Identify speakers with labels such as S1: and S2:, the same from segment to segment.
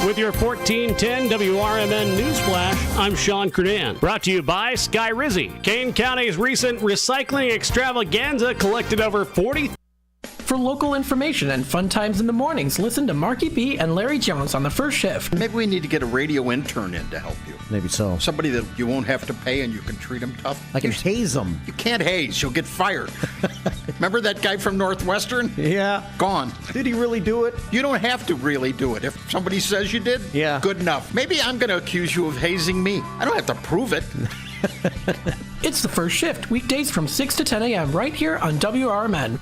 S1: With your 1410 WRMN News Flash, I'm Sean Kernan. Brought to you by Sky Rizzy. Kane County's recent recycling extravaganza collected over 40.
S2: For local information and fun times in the mornings, listen to Marky B and Larry Jones on the first shift.
S3: Maybe we need to get a radio intern in to help you.
S4: Maybe so.
S3: Somebody that you won't have to pay and you can treat them tough.
S4: I can haze them.
S3: You can't haze. You'll get fired. Remember that guy from Northwestern?
S4: Yeah.
S3: Gone.
S4: Did he really do it?
S3: You don't have to really do it. If somebody says you did,
S4: yeah,
S3: good enough. Maybe I'm going to accuse you of hazing me. I don't have to prove it.
S2: It's the first shift, weekdays from 6 to 10 a.m. right here on WRMN.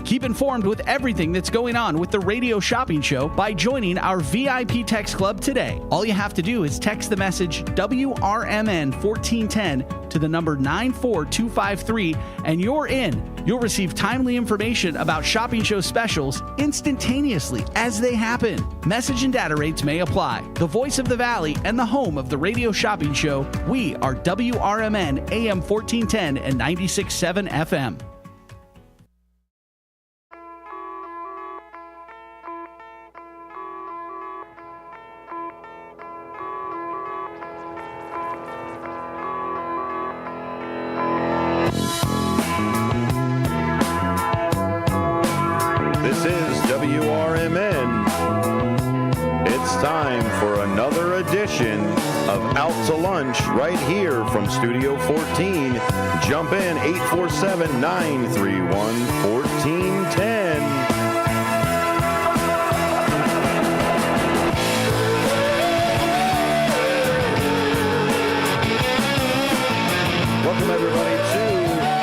S5: Keep informed with everything that's going on with the Radio Shopping Show by joining our VIP Text Club today. All you have to do is text the message WRMN 1410 to the number 94253 and you're in. You'll receive timely information about shopping show specials instantaneously as they happen. Message and data rates may apply. The voice of the Valley and the home of the Radio Shopping Show, we are WRMN AM 1410 and 96.7 FM.
S6: This is WRMN. It's time for another edition of Out to Lunch right here from Studio 14. Jump in 847-931-1410. Welcome everybody to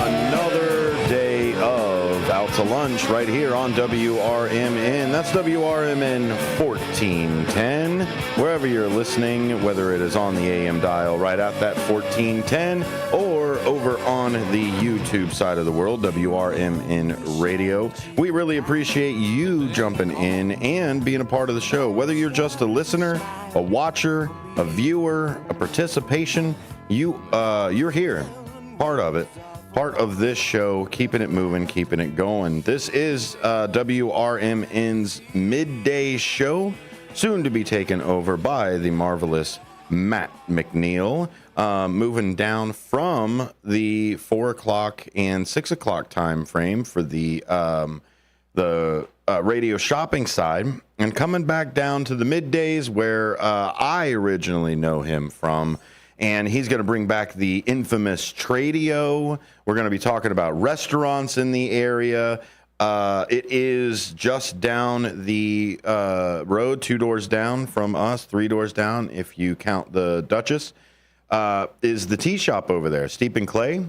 S6: another day of Out to Lunch right here on WRMN. That's WRMN 1410. Wherever you're listening, whether it is on the AM dial right at that 1410 or over on the YouTube side of the world, WRMN Radio. We really appreciate you jumping in and being a part of the show. Whether you're just a listener, a watcher, a viewer, a participation, you're here, part of it. Part of this show, keeping it moving, keeping it going. This is WRMN's midday show, soon to be taken over by the marvelous Matt McNeil, moving down from the 4 o'clock and 6 o'clock time frame for the radio shopping side, and coming back down to the middays where I originally know him from. And he's going to bring back the infamous Tradio. We're going to be talking about restaurants in the area. It is just down the road, 2 doors down from us, 3 doors down, if you count the Duchess, is the tea shop over there, Steep and Clay.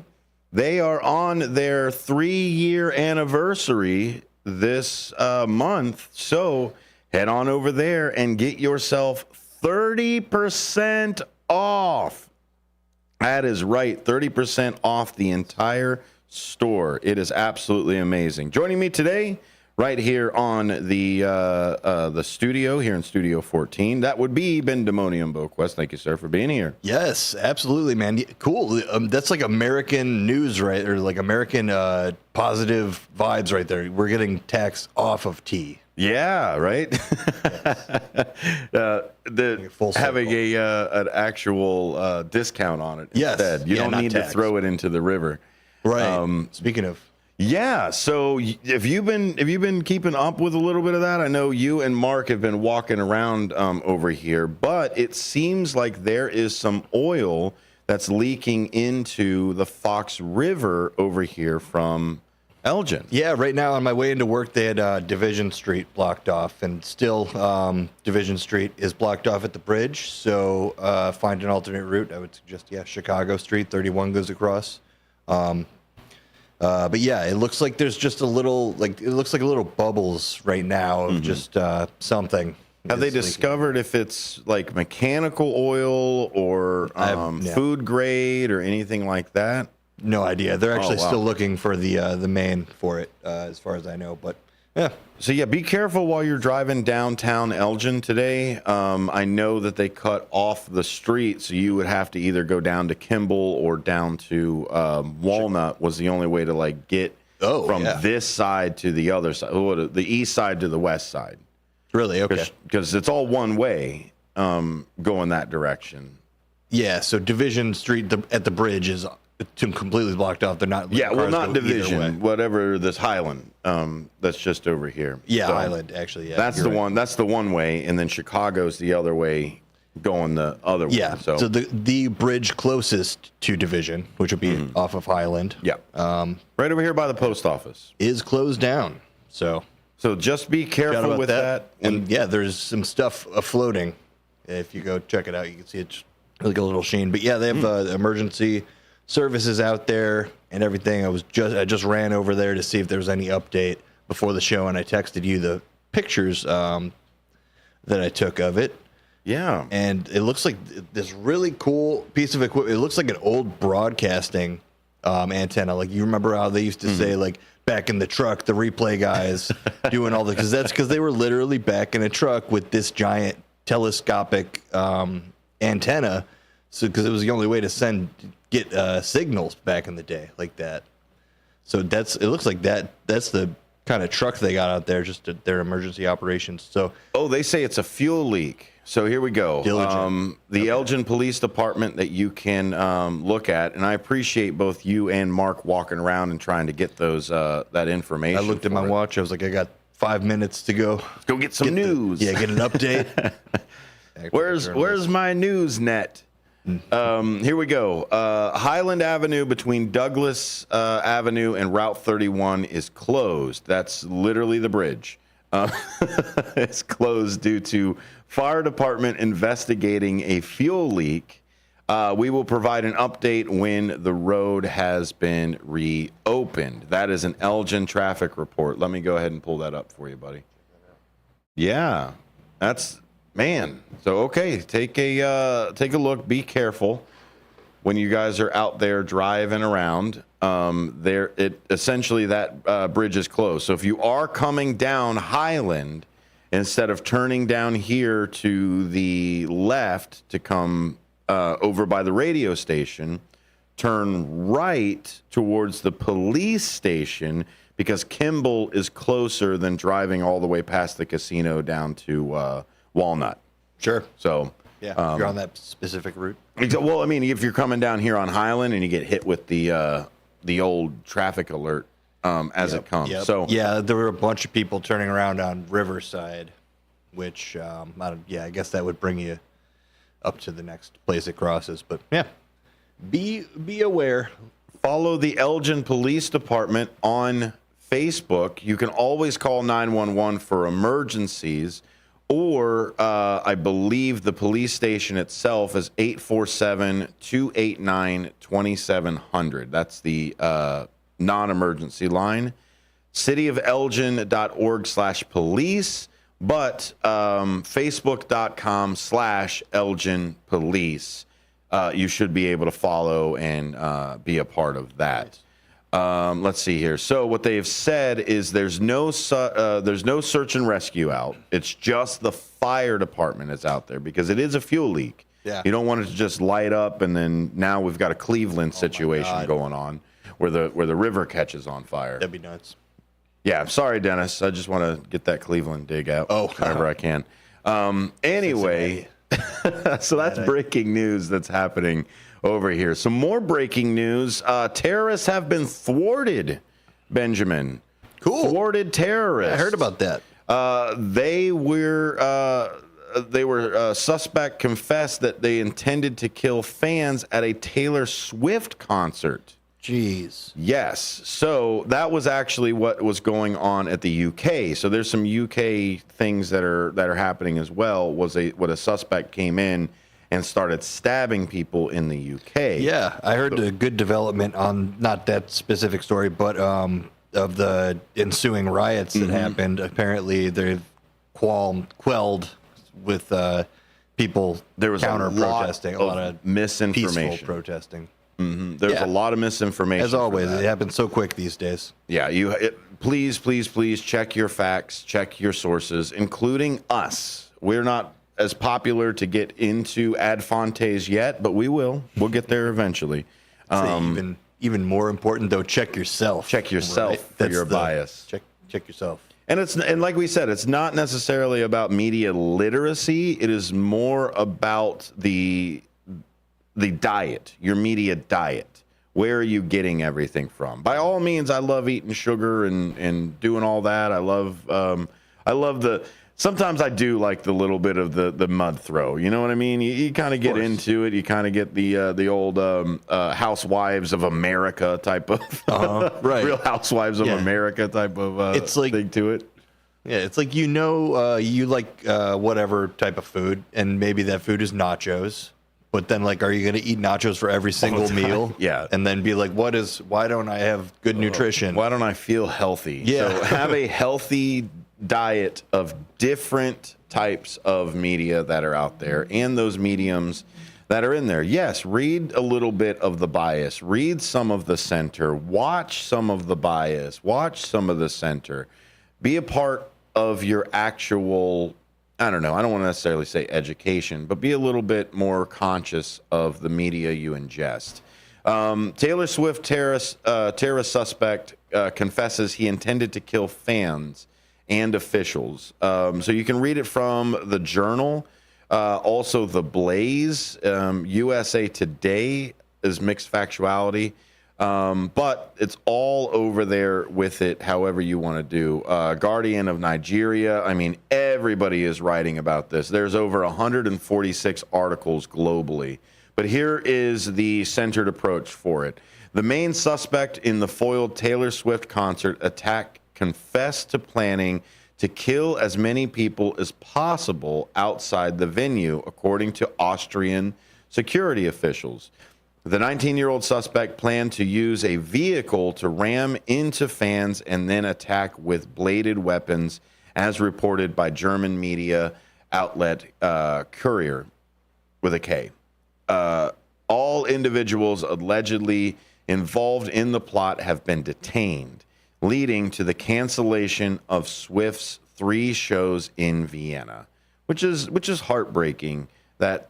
S6: They are on their 3-year anniversary this month. So head on over there and get yourself 30% off. That is right, 30% off the entire store. It is absolutely amazing. Joining me today, right here on the studio here in Studio 14, that would be Ben Demonium Boquest. Thank you, sir, for being here.
S7: Yes, absolutely, man. Cool. That's like American news, right? Or like American positive vibes right there. We're getting tax off of tea.
S6: Yeah, right. Having an actual discount on it instead. You don't need to throw it into the river.
S7: Right. Speaking of.
S6: Yeah. So have you been keeping up with a little bit of that? I know you and Mark have been walking around over here, but it seems like there is some oil that's leaking into the Fox River over here from Elgin.
S7: Yeah, right now on my way into work, they had Division Street blocked off, and still Division Street is blocked off at the bridge. So find an alternate route. I would suggest, Chicago Street, 31 goes across. But yeah, it looks like there's just a little, it looks like a little bubbles right now of just something.
S6: Have they discovered if it's like mechanical oil or food grade or anything like that?
S7: No idea. They're actually still looking for the main for it, as far as I know. But yeah.
S6: So yeah, be careful while you're driving downtown Elgin today. I know that they cut off the street, so you would have to either go down to Kimball or down to Walnut. Was the only way to get from this side to the other side, the east side to the west side.
S7: Really? Okay.
S6: Because it's all one way going that direction.
S7: Yeah. So Division Street at the bridge is completely blocked off. They're not.
S6: Yeah, well,
S7: cars
S6: not
S7: go either way.
S6: Division, whatever this Highland. That's just over here.
S7: Yeah,
S6: So
S7: Highland actually. Yeah,
S6: that's
S7: you're
S6: the
S7: right.
S6: one. That's the one way, and then Chicago's the other way, going the other way.
S7: Yeah. So the bridge closest to Division, which would be off of Highland,
S6: yeah, right over here by the post office.
S7: is closed down. So
S6: just be
S7: shout
S6: careful
S7: out
S6: with that.
S7: And yeah, there's some stuff afloating. If you go check it out, you can see it's like a little sheen. But yeah, they have emergency services out there and everything. I just ran over there to see if there was any update before the show, and I texted you the pictures that I took of it.
S6: Yeah.
S7: And it looks like this really cool piece of equipment. It looks like an old broadcasting antenna. Like, you remember how they used to say, like, back in the truck, the replay guys doing all the, because they were literally back in a truck with this giant telescopic antenna. So, because it was the only way to get signals back in the day like that. So it looks like that's the kind of truck they got out there, just their emergency operations. So,
S6: they say it's a fuel leak. So here we go.
S7: Diligent.
S6: The Elgin Police Department that you can look at, and I appreciate both you and Mark walking around and trying to get those that information.
S7: I looked at my watch. I was like, I got 5 minutes to go.
S6: Let's go get some news.
S7: Get an update.
S6: Where's my news net? Here we go. Highland Avenue between Douglas Avenue and Route 31 is closed. That's literally the bridge. It's closed due to fire department investigating a fuel leak. We will provide an update when the road has been reopened. That is an Elgin traffic report. Let me go ahead and pull that up for you, buddy. Yeah, that's, man. So, okay, take a look. Be careful when you guys are out there driving around. Essentially that bridge is closed. So if you are coming down Highland, instead of turning down here to the left to come over by the radio station, turn right towards the police station, because Kimball is closer than driving all the way past the casino down to Walnut.
S7: Sure.
S6: So,
S7: Yeah, if you're on that specific route.
S6: well, I mean, if you're coming down here on Highland and you get hit with the old traffic alert as it comes.
S7: Yep.
S6: So
S7: yeah, there were a bunch of people turning around on Riverside, which I guess that would bring you up to the next place it crosses. But yeah, be aware.
S6: follow the Elgin Police Department on Facebook. You can always call 911 for emergencies, or I believe the police station itself is 847-289-2700. That's the non-emergency line. cityofelgin.org/police, but facebook.com/Elgin Police. You should be able to follow and be a part of that. Let's see here. So what they've said is there's no search and rescue out. It's just the fire department is out there because it is a fuel leak.
S7: Yeah.
S6: You don't want it to just light up and then now we've got a Cleveland situation going on where the river catches on fire.
S7: That'd be nuts.
S6: Yeah, sorry, Dennis. I just want to get that Cleveland dig out whenever I can. Anyway, so that's breaking news that's happening over here. Some more breaking news. Terrorists have been thwarted, Benjamin.
S7: Cool.
S6: Thwarted terrorists.
S7: I heard about that.
S6: They were suspect confessed that they intended to kill fans at a Taylor Swift concert.
S7: Jeez.
S6: Yes. So that was actually what was going on at the UK. So there's some UK things that are happening as well. What a suspect came in and started stabbing people in the UK.
S7: Yeah, I heard a good development on not that specific story, but of the ensuing riots that happened. Apparently, they've quelled with people.
S6: There was
S7: counter protesting, a lot of
S6: misinformation,
S7: peaceful protesting.
S6: There's a lot of misinformation.
S7: As always, it happens so quick these days.
S6: Yeah, please check your facts, check your sources, including us. We're not as popular to get into Ad Fontes yet, but we will. We'll get there eventually.
S7: Even more important though, check yourself.
S6: Check yourself for your bias.
S7: Check yourself.
S6: And like we said, it's not necessarily about media literacy. It is more about the diet, your media diet. Where are you getting everything from? By all means, I love eating sugar and doing all that. I love the. Sometimes I do like the little bit of the mud throw. You know what I mean? You kind of get into it. You kind of get the old Housewives of America type of
S7: right.
S6: Real Housewives of America type of
S7: it's like,
S6: thing to it.
S7: Yeah, it's like you like whatever type of food, and maybe that food is nachos. But then, like, are you going to eat nachos for every single meal?
S6: Yeah.
S7: And then be like, why don't I have good nutrition?
S6: Why don't I feel healthy?
S7: Yeah.
S6: So have a healthy diet of different types of media that are out there and those mediums that are in there. Yes, read a little bit of the bias, read some of the center, watch some of the bias, watch some of the center. Be a part of your actual, I don't know, I don't want to necessarily say education, but be a little bit more conscious of the media you ingest. Taylor Swift terrorist suspect confesses he intended to kill fans and officials. So you can read it from the Journal, also the Blaze, USA Today is mixed factuality, but it's all over there with it however you want to do. Guardian of Nigeria, I mean, everybody is writing about this. There's over 146 articles globally. But here is the centered approach for it. The main suspect in the foiled Taylor Swift concert attack confessed to planning to kill as many people as possible outside the venue, according to Austrian security officials. The 19-year-old suspect planned to use a vehicle to ram into fans and then attack with bladed weapons, as reported by German media outlet Courier, with a K. All individuals allegedly involved in the plot have been detained, leading to the cancellation of Swift's 3 shows in Vienna, which is heartbreaking. That's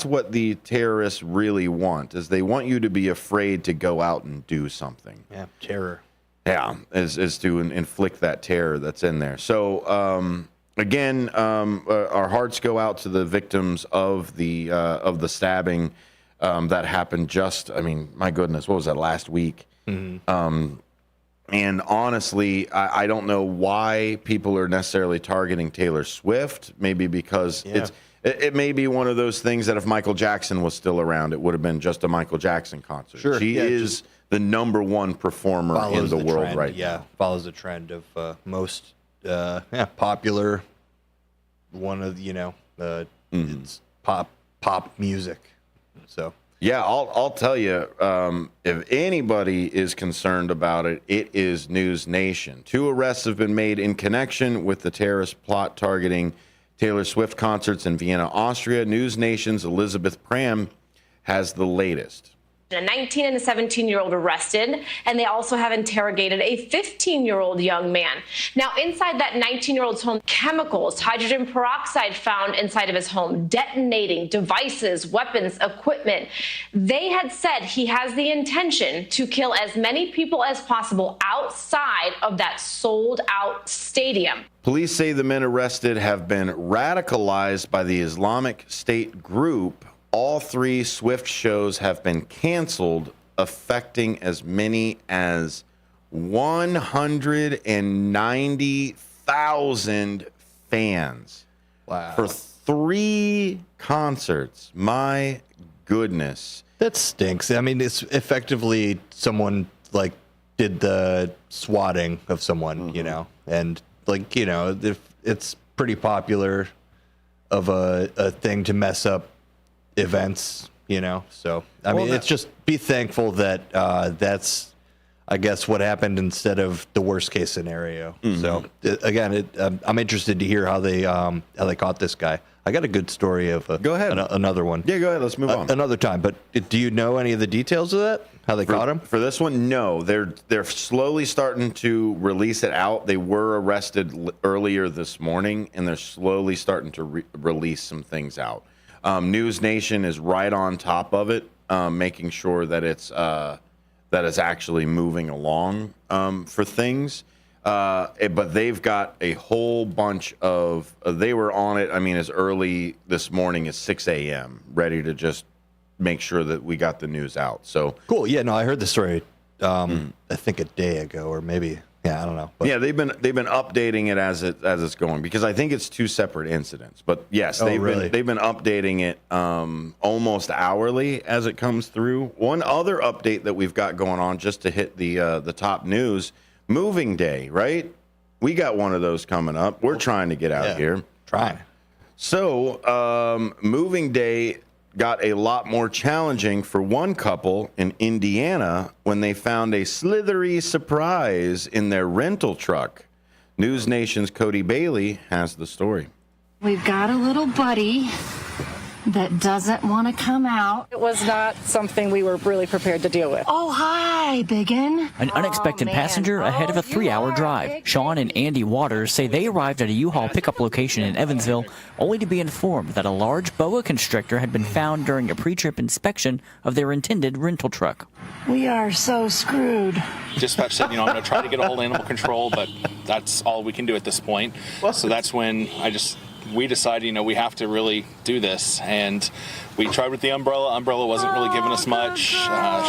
S6: what the terrorists really want, is they want you to be afraid to go out and do something.
S7: Yeah, terror.
S6: Yeah, is to inflict that terror that's in there. So again, our hearts go out to the victims of the stabbing that happened just, I mean, my goodness, what was that, last week? Mm-hmm. And honestly, I don't know why people are necessarily targeting Taylor Swift. Maybe because it may be one of those things that if Michael Jackson was still around, it would have been just a Michael Jackson concert.
S7: Sure.
S6: She is the number one performer in the world
S7: trend,
S6: right now.
S7: Follows the trend of most popular, one of it's pop music. So.
S6: Yeah, I'll tell you, if anybody is concerned about it, it is News Nation. 2 arrests have been made in connection with the terrorist plot targeting Taylor Swift concerts in Vienna, Austria. News Nation's Elizabeth Pram has the latest.
S8: A 19 and a 17-year-old arrested, and they also have interrogated a 15-year-old young man. Now, inside that 19-year-old's home, chemicals, hydrogen peroxide found inside of his home, detonating devices, weapons, equipment. They had said he has the intention to kill as many people as possible outside of that sold-out stadium.
S6: Police say the men arrested have been radicalized by the Islamic State group. All 3 Swift shows have been canceled, affecting as many as 190,000 fans.
S7: Wow.
S6: For 3 concerts. My goodness.
S7: That stinks. I mean, it's effectively someone like did the swatting of someone, and if it's pretty popular of a thing to mess up events, so I mean, it's just be thankful that that's, I guess, what happened instead of the worst case scenario. Mm-hmm. So again, I'm interested to hear how they caught this guy. I got a good story of
S6: go ahead.
S7: Another one.
S6: Yeah, go ahead. Let's move on
S7: another time. But do you know any of the details of that? How they caught him?
S6: For this one, no. They're slowly starting to release it out. They were arrested earlier this morning, and they're slowly starting to release some things out. News Nation is right on top of it, making sure that it's actually moving along for things. But they've got a whole bunch of. They were on it. I mean, as early this morning as 6 a.m. ready to just make sure that we got the news out. So
S7: cool. Yeah, no, I heard the story. I think a day ago, or maybe. Yeah, I don't know. But.
S6: Yeah, they've been updating it as it's going, because I think it's two separate incidents. But yes, they've been updating it almost hourly as it comes through. One other update that we've got going on, just to hit the top news, moving day, right? We got one of those coming up. We're trying to get out here.
S7: Trying.
S6: So moving day got a lot more challenging for one couple in Indiana when they found a slithery surprise in their rental truck. News Nation's Cody Bailey has the story.
S9: We've got a little buddy that doesn't want to come out.
S10: It was not something we were really prepared to deal with.
S9: Oh, hi, biggin.
S11: An unexpected passenger ahead of a 3-hour drive. Sean and Andy Waters say they arrived at a U-Haul pickup location in Evansville only to be informed that a large boa constrictor had been found during a pre-trip inspection of their intended rental truck.
S9: We are so screwed.
S12: Dispatch said, I'm going to try to get a hold of animal control, but that's all we can do at this point. So that's when we decided, we have to really do this. And we tried with the umbrella. Umbrella wasn't really giving us much.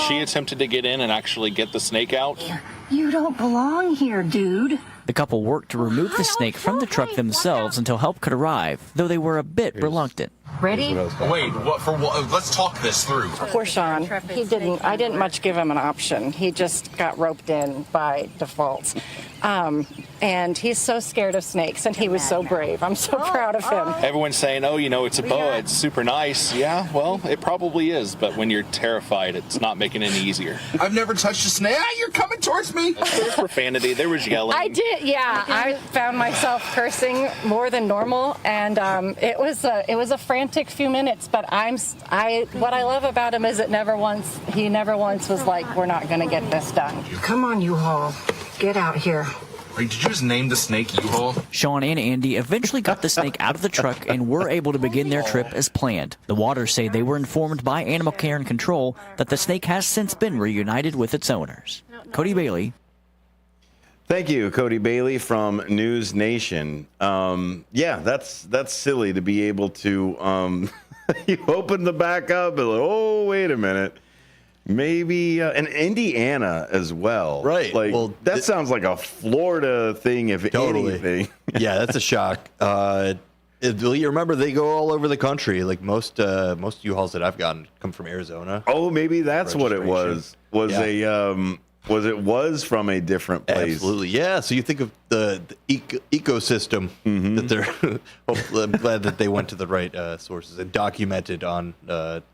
S12: She attempted to get in and actually get the snake out.
S9: You don't belong here, dude.
S11: The couple worked to remove the snake from the truck themselves until help could arrive, though they were a bit reluctant.
S9: Ready?
S13: Wait, let's talk this through.
S10: Poor Sean. I didn't much give him an option. He just got roped in by default. And he's so scared of snakes, and he was so brave. I'm so proud of him.
S12: Everyone's saying, it's a boa. It's super nice. Yeah, well, it probably is. But when you're terrified, it's not making it any easier.
S13: I've never touched a snake. You're coming towards me.
S12: There was profanity. There was yelling.
S10: I did, yeah. I found myself cursing more than normal, and it was a frantic few minutes. But what I love about him is he never once was like, we're not going to get this done.
S9: Come on, U-Haul. Get out here.
S13: Did you just name the snake U-Haul?
S11: Sean and Andy eventually got the snake out of the truck and were able to begin their trip as planned. The Waters say they were informed by Animal Care and Control that the snake has since been reunited with its owners. Cody Bailey.
S6: Thank you, Cody Bailey from News Nation. That's silly to be able to you open the back up and wait a minute. Maybe in Indiana as well.
S7: Right.
S6: That sounds like a Florida thing, if anything.
S7: Yeah, that's a shock. You remember, they go all over the country. Like most U-Hauls that I've gotten come from Arizona.
S6: Oh, maybe that's what it was. Was from a different place.
S7: Absolutely, yeah. So you think of the ecosystem that they're. I'm glad that they went to the right sources and documented on.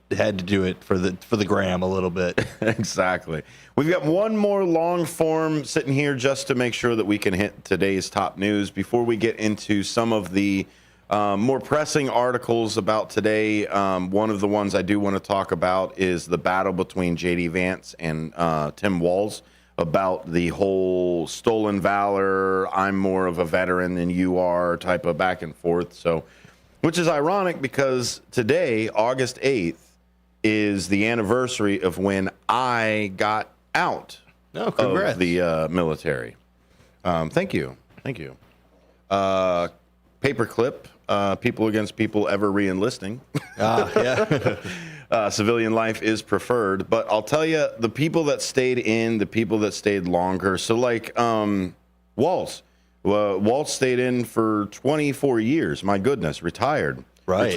S7: Had to do it for the gram a little bit.
S6: Exactly. We've got one more long form sitting here just to make sure that we can hit today's top news before we get into some of the more pressing articles about today. One of the ones I do want to talk about is the battle between J.D. Vance and Tim Walz about the whole stolen valor, I'm more of a veteran than you are type of back and forth. So, which is ironic because today, August 8th, is the anniversary of when I got out of the military. Thank you. Paperclip, People Against People Ever Re-enlisting. Civilian life is preferred. But I'll tell you, the people that stayed in, the people that stayed longer. So like Waltz. Waltz stayed in for 24 years. My goodness, retired.
S7: Right.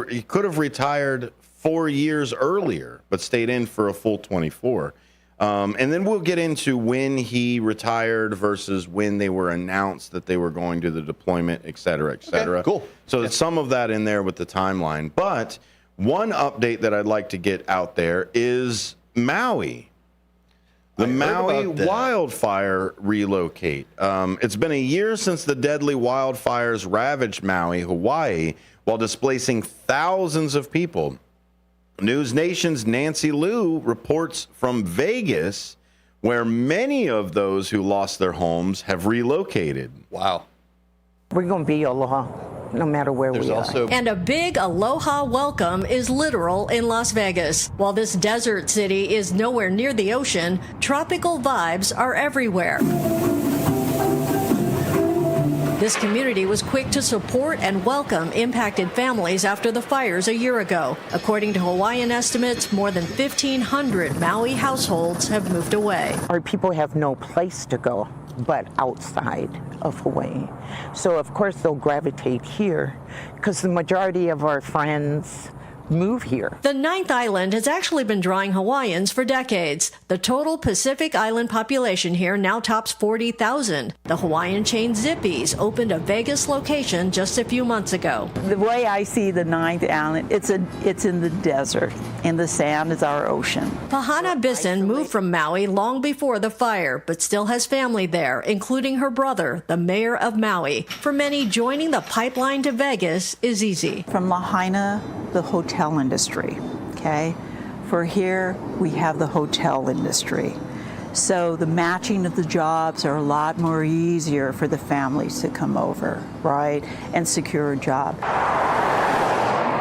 S6: He could have retired 4 years earlier, but stayed in for a full 24. And then we'll get into when he retired versus when they were announced that they were going to the deployment, et cetera, et cetera.
S7: Okay, cool.
S6: So there's some of that in there with the timeline. But one update that I'd like to get out there is Maui. The Maui wildfire relocate. It's been a year since the deadly wildfires ravaged Maui, Hawaii, while displacing thousands of people. News Nation's Nancy Liu reports from Vegas, where many of those who lost their homes have relocated.
S7: Wow.
S14: We're going to be aloha no matter where we are.
S15: And a big aloha welcome is literal in Las Vegas. While this desert city is nowhere near the ocean, tropical vibes are everywhere. This community was quick to support and welcome impacted families after the fires a year ago. According to Hawaiian estimates, more than 1,500 Maui households have moved away.
S14: Our people have no place to go but outside of Hawaii. So of course they'll gravitate here because the majority of our friends move here.
S15: The 9th island has actually been drawing Hawaiians for decades. The total Pacific Island population here now tops 40,000. The Hawaiian chain Zippy's opened a Vegas location just a few months ago.
S16: The way I see the 9th island, it's in the desert, and the sand is our ocean.
S15: Pahana Bisson moved from Maui long before the fire, but still has family there, including her brother, the mayor of Maui. For many, joining the pipeline to Vegas is easy.
S16: From Lahaina, the hotel industry, okay? For here, we have the hotel industry. So the matching of the jobs are a lot more easier for the families to come over, right, and secure a job.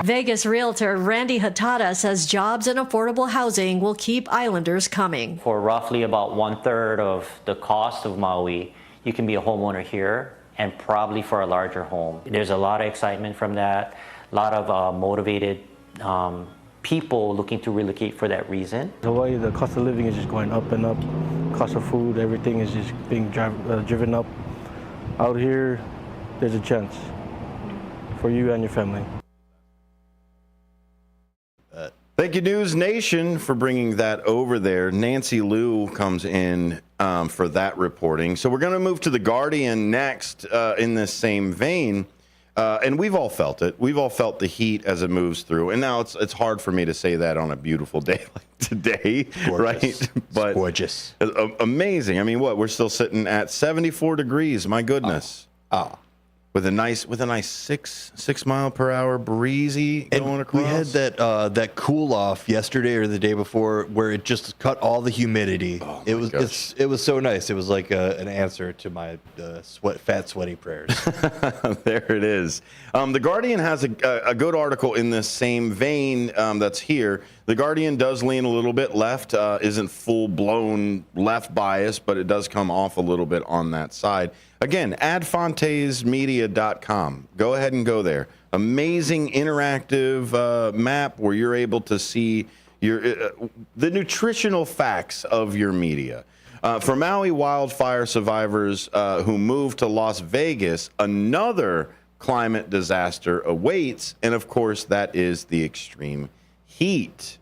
S15: Vegas realtor Randy Hatada says jobs and affordable housing will keep islanders coming.
S17: For roughly about 1/3 of the cost of Maui, you can be a homeowner here, and probably for a larger home. There's a lot of excitement from that, a lot of motivated people looking to relocate for that reason.
S18: Hawaii, the cost of living is just going up and up. Cost of food, everything is just being driven up. Out here, there's a chance for you and your family.
S6: Thank you, News Nation, for bringing that over there. Nancy Liu comes in for that reporting. So we're going to move to The Guardian next in this same vein. And we've all felt it. We've all felt the heat as it moves through. And now it's hard for me to say that on a beautiful day like today, gorgeous. Right? But
S7: gorgeous.
S6: Amazing. I mean, we're still sitting at 74 degrees. My goodness. With a nice 6 mile per hour breezy going across.
S7: We had that cool off yesterday or the day before where it just cut all the humidity. Oh, it was so nice. It was like an answer to my fat sweaty prayers.
S6: There it is. The Guardian has a good article in this same vein that's here. The Guardian does lean a little bit left, isn't full blown left bias, but it does come off a little bit on that side. Again, adfontesmedia.com. Go ahead and go there. Amazing interactive map where you're able to see the nutritional facts of your media. For Maui wildfire survivors who moved to Las Vegas, another climate disaster awaits, and of course, that is the extreme heat.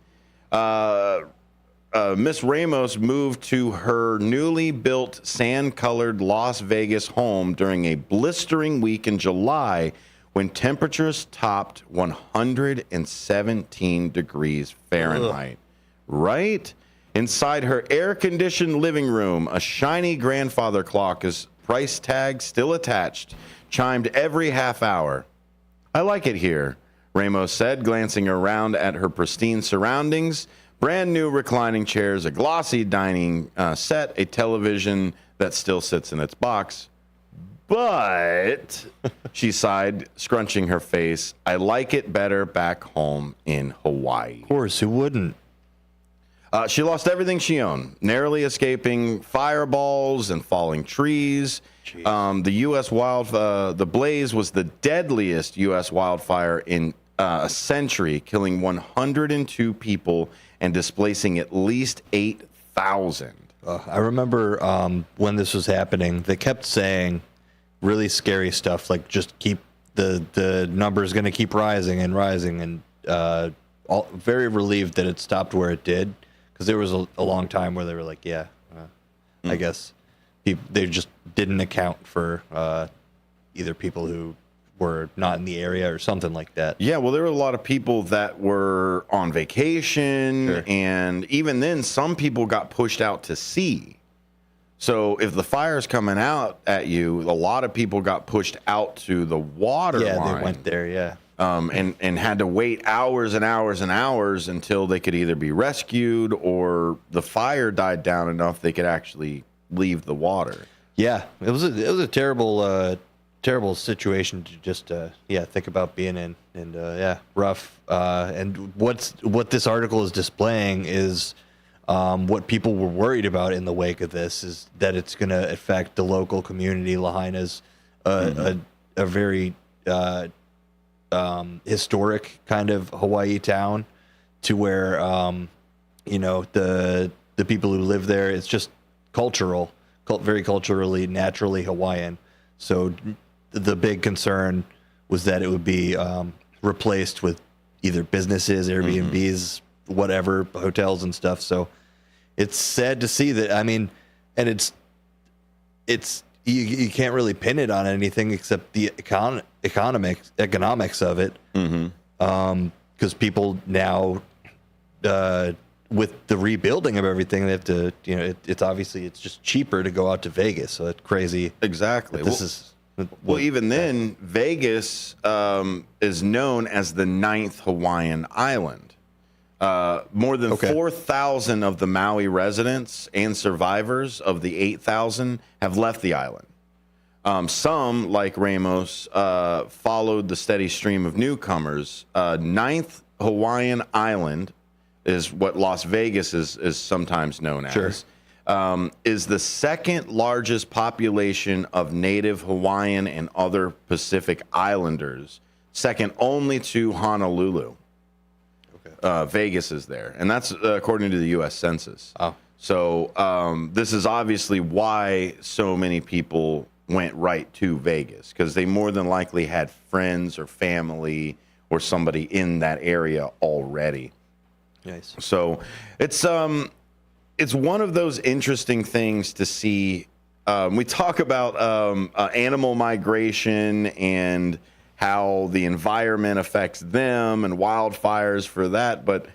S6: Miss Ramos moved to her newly built sand-colored Las Vegas home during a blistering week in July when temperatures topped 117 degrees Fahrenheit. Ugh. Right? Inside her air-conditioned living room, a shiny grandfather clock, is price tag still attached, chimed every half hour. I like it here, Ramos said, glancing around at her pristine surroundings. Brand new reclining chairs, a glossy dining set, a television that still sits in its box. But, she sighed, scrunching her face, I like it better back home in Hawaii.
S7: Of course, who wouldn't?
S6: She lost everything she owned, narrowly escaping fireballs and falling trees. The blaze was the deadliest U.S. wildfire in a century, killing 102 people and displacing at least 8,000.
S7: I remember when this was happening, they kept saying really scary stuff like just keep the numbers going to keep rising and rising, and very relieved that it stopped where it did, because there was a long time where they were like, I guess they just didn't account for either people who were not in the area or something like that.
S6: Yeah, well, there were a lot of people that were on vacation, sure. And even then, some people got pushed out to sea. So if the fire's coming out at you, a lot of people got pushed out to the water line.
S7: Yeah, they went there, yeah.
S6: And had to wait hours and hours and hours until they could either be rescued or the fire died down enough they could actually leave the water.
S7: Yeah, it was a terrible situation to just think about being in, and rough. And what this article is displaying is what people were worried about in the wake of this, is that it's going to affect the local community, Lahaina's a very historic kind of Hawaii town, to where the people who live there, it's just cultural, very culturally, naturally Hawaiian. So the big concern was that it would be replaced with either businesses, Airbnbs, whatever, hotels and stuff. So it's sad to see that. I mean, and it's you can't really pin it on anything except the economics of it. Because people now, with the rebuilding of everything, they have to, it's obviously it's just cheaper to go out to Vegas. So it's crazy.
S6: Exactly. Well, even then, Vegas is known as the 9th Hawaiian island. More than 4,000 of the Maui residents and survivors of the 8,000 have left the island. Some, like Ramos, followed the steady stream of newcomers. 9th Hawaiian island is what Las Vegas is sometimes known as.
S7: Sure.
S6: Is the second largest population of native Hawaiian and other Pacific Islanders, second only to Honolulu. Vegas is there, and that's according to the U.S. Census. So this is obviously why so many people went right to Vegas, because they more than likely had friends or family or somebody in that area already.
S7: Nice.
S6: So it's one of those interesting things to see. We talk about animal migration and how the environment affects them and wildfires for that, but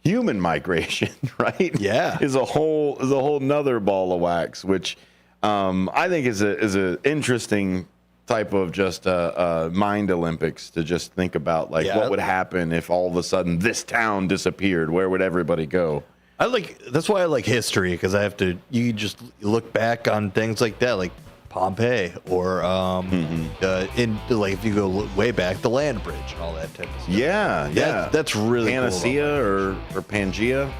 S6: human migration, right?
S7: Yeah,
S6: is a whole nother ball of wax, which I think is a interesting type of just mind Olympics to just think about, like what would happen if all of a sudden this town disappeared? Where would everybody go?
S7: That's why I like history, because you just look back on things like that, like Pompeii, or if you go way back, the land bridge and all that type of stuff.
S6: Yeah.
S7: That's really
S6: Panacea
S7: cool.
S6: or Pangea.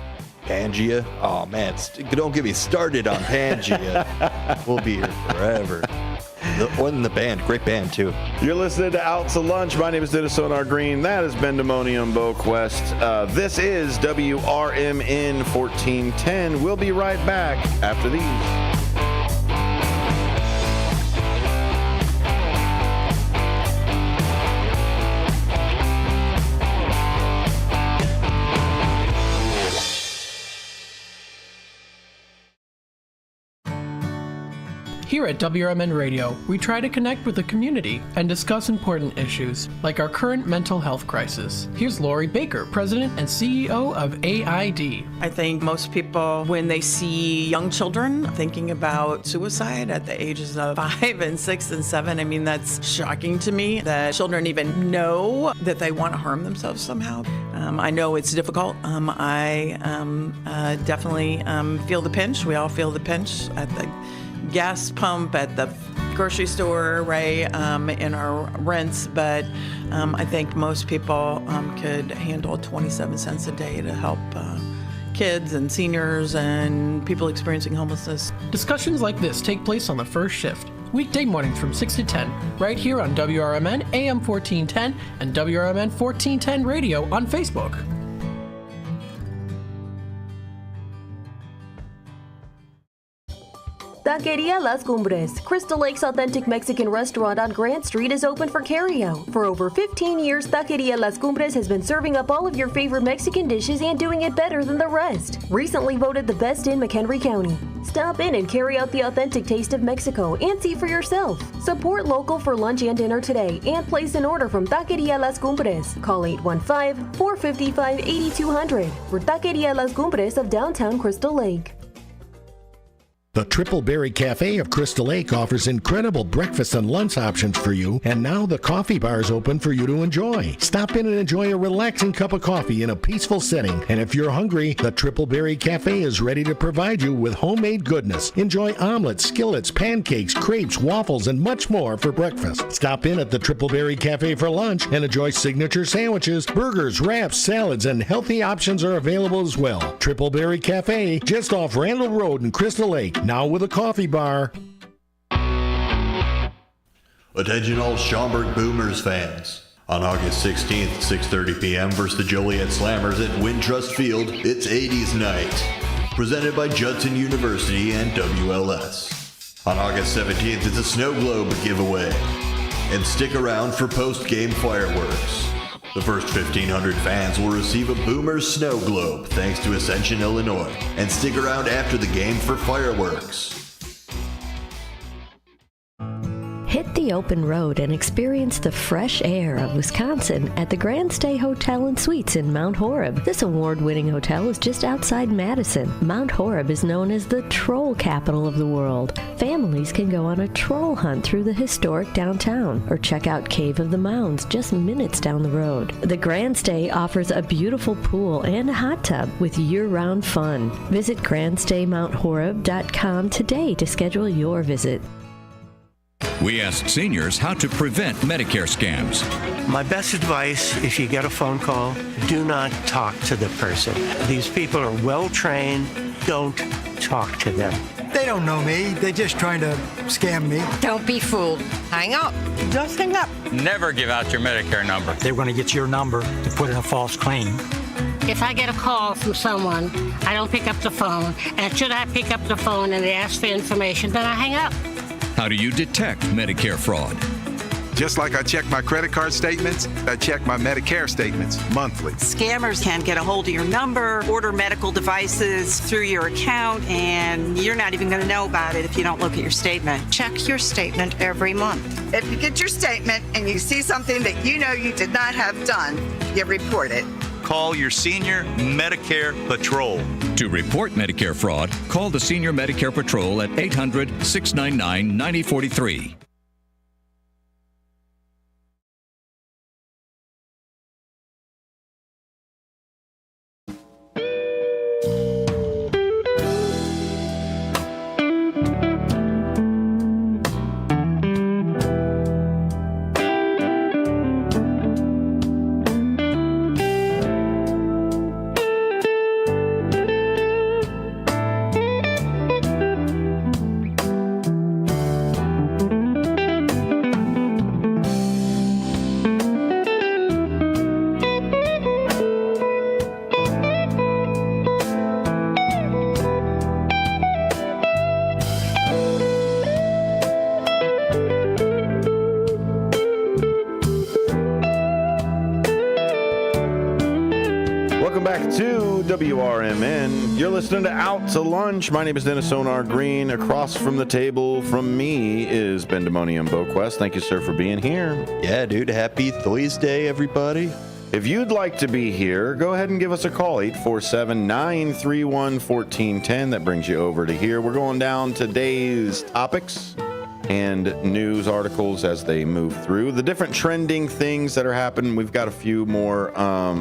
S7: Pangea? Oh man, don't get me started on Pangea. We'll be here forever. The band, great band too.
S6: You're listening to Out to Lunch. My name is Dennis Sonar Green. That is Ben Demonium Boquest. This is WRMN 1410. We'll be right back after these.
S2: Here at WRMN Radio, we try to connect with the community and discuss important issues, like our current mental health crisis. Here's Lori Baker, President and CEO of AID.
S19: I think most people, when they see young children thinking about suicide at the ages of 5 and 6 and 7, I mean, that's shocking to me that children even know that they want to harm themselves somehow. I know it's difficult. I definitely feel the pinch. We all feel the pinch at the gas pump, at the grocery store, right, in our rents, but I think most people could handle 27 cents a day to help kids and seniors and people experiencing homelessness.
S2: Discussions like this take place on the first shift, weekday mornings from 6 to 10, right here on WRMN AM 1410 and WRMN 1410 Radio on Facebook.
S20: Taqueria Las Cumbres, Crystal Lake's authentic Mexican restaurant on Grant Street, is open for carryout. For over 15 years, Taqueria Las Cumbres has been serving up all of your favorite Mexican dishes and doing it better than the rest. Recently voted the best in McHenry County. Stop in and carry out the authentic taste of Mexico and see for yourself. Support local for lunch and dinner today and place an order from Taqueria Las Cumbres. Call 815-455-8200 for Taqueria Las Cumbres of downtown Crystal Lake.
S21: The Triple Berry Cafe of Crystal Lake offers incredible breakfast and lunch options for you, and now the coffee bar is open for you to enjoy. Stop in and enjoy a relaxing cup of coffee in a peaceful setting, and if you're hungry, the Triple Berry Cafe is ready to provide you with homemade goodness. Enjoy omelets, skillets, pancakes, crepes, waffles, and much more for breakfast. Stop in at the Triple Berry Cafe for lunch and enjoy signature sandwiches, burgers, wraps, salads, and healthy options are available as well. Triple Berry Cafe, just off Randall Road in Crystal Lake. Now with a coffee bar.
S1: Attention all Schaumburg Boomers fans. On August 16th, 6:30 p.m. versus the Joliet Slammers at Wintrust Field, it's 80s Night. Presented by Judson University and WLS. On August 17th, it's a snow globe giveaway. And stick around for post-game fireworks. The first 1,500 fans will receive a Boomers snow globe thanks to Ascension, Illinois. And stick around after the game for fireworks.
S22: Hit the open road and experience the fresh air of Wisconsin at the Grand Stay Hotel and Suites in Mount Horeb. This award-winning hotel is just outside Madison. Mount Horeb is known as the troll capital of the world. Families can go on a troll hunt through the historic downtown or check out Cave of the Mounds just minutes down the road. The Grand Stay offers a beautiful pool and a hot tub with year-round fun. Visit grandstaymounthoreb.com today to schedule your visit.
S23: We asked seniors how to prevent Medicare scams.
S24: My best advice, if you get a phone call, do not talk to the person. These people are well trained. Don't talk to them.
S25: They don't know me. They're just trying to scam me.
S26: Don't be fooled. Hang up. Just hang up.
S27: Never give out your Medicare number.
S25: They're going to get your number to put in a false claim.
S28: If I get a call from someone, I don't pick up the phone. And should I pick up the phone and they ask for information, then I hang up.
S23: How do you detect Medicare fraud?
S29: Just like I check my credit card statements, I check my Medicare statements monthly.
S30: Scammers can get a hold of your number, order medical devices through your account, and you're not even going to know about it if you don't look at your statement.
S26: Check your statement every month.
S31: If you get your statement and you see something that you know you did not have done, you report it.
S32: Call your Senior Medicare Patrol.
S23: To report Medicare fraud, call the Senior Medicare Patrol at 800-699-9043.
S6: WRMN. You're listening to Out to Lunch. My name is Dennis Sonar Green. Across from the table from me is Ben Demonium Boquest. Thank you, sir, for being here.
S7: Yeah, dude. Happy Thursday, everybody.
S6: If you'd like to be here, go ahead and give us a call, 847-931-1410. That brings you over to here. We're going down today's topics and news articles as they move through. The different trending things that are happening. We've got a few more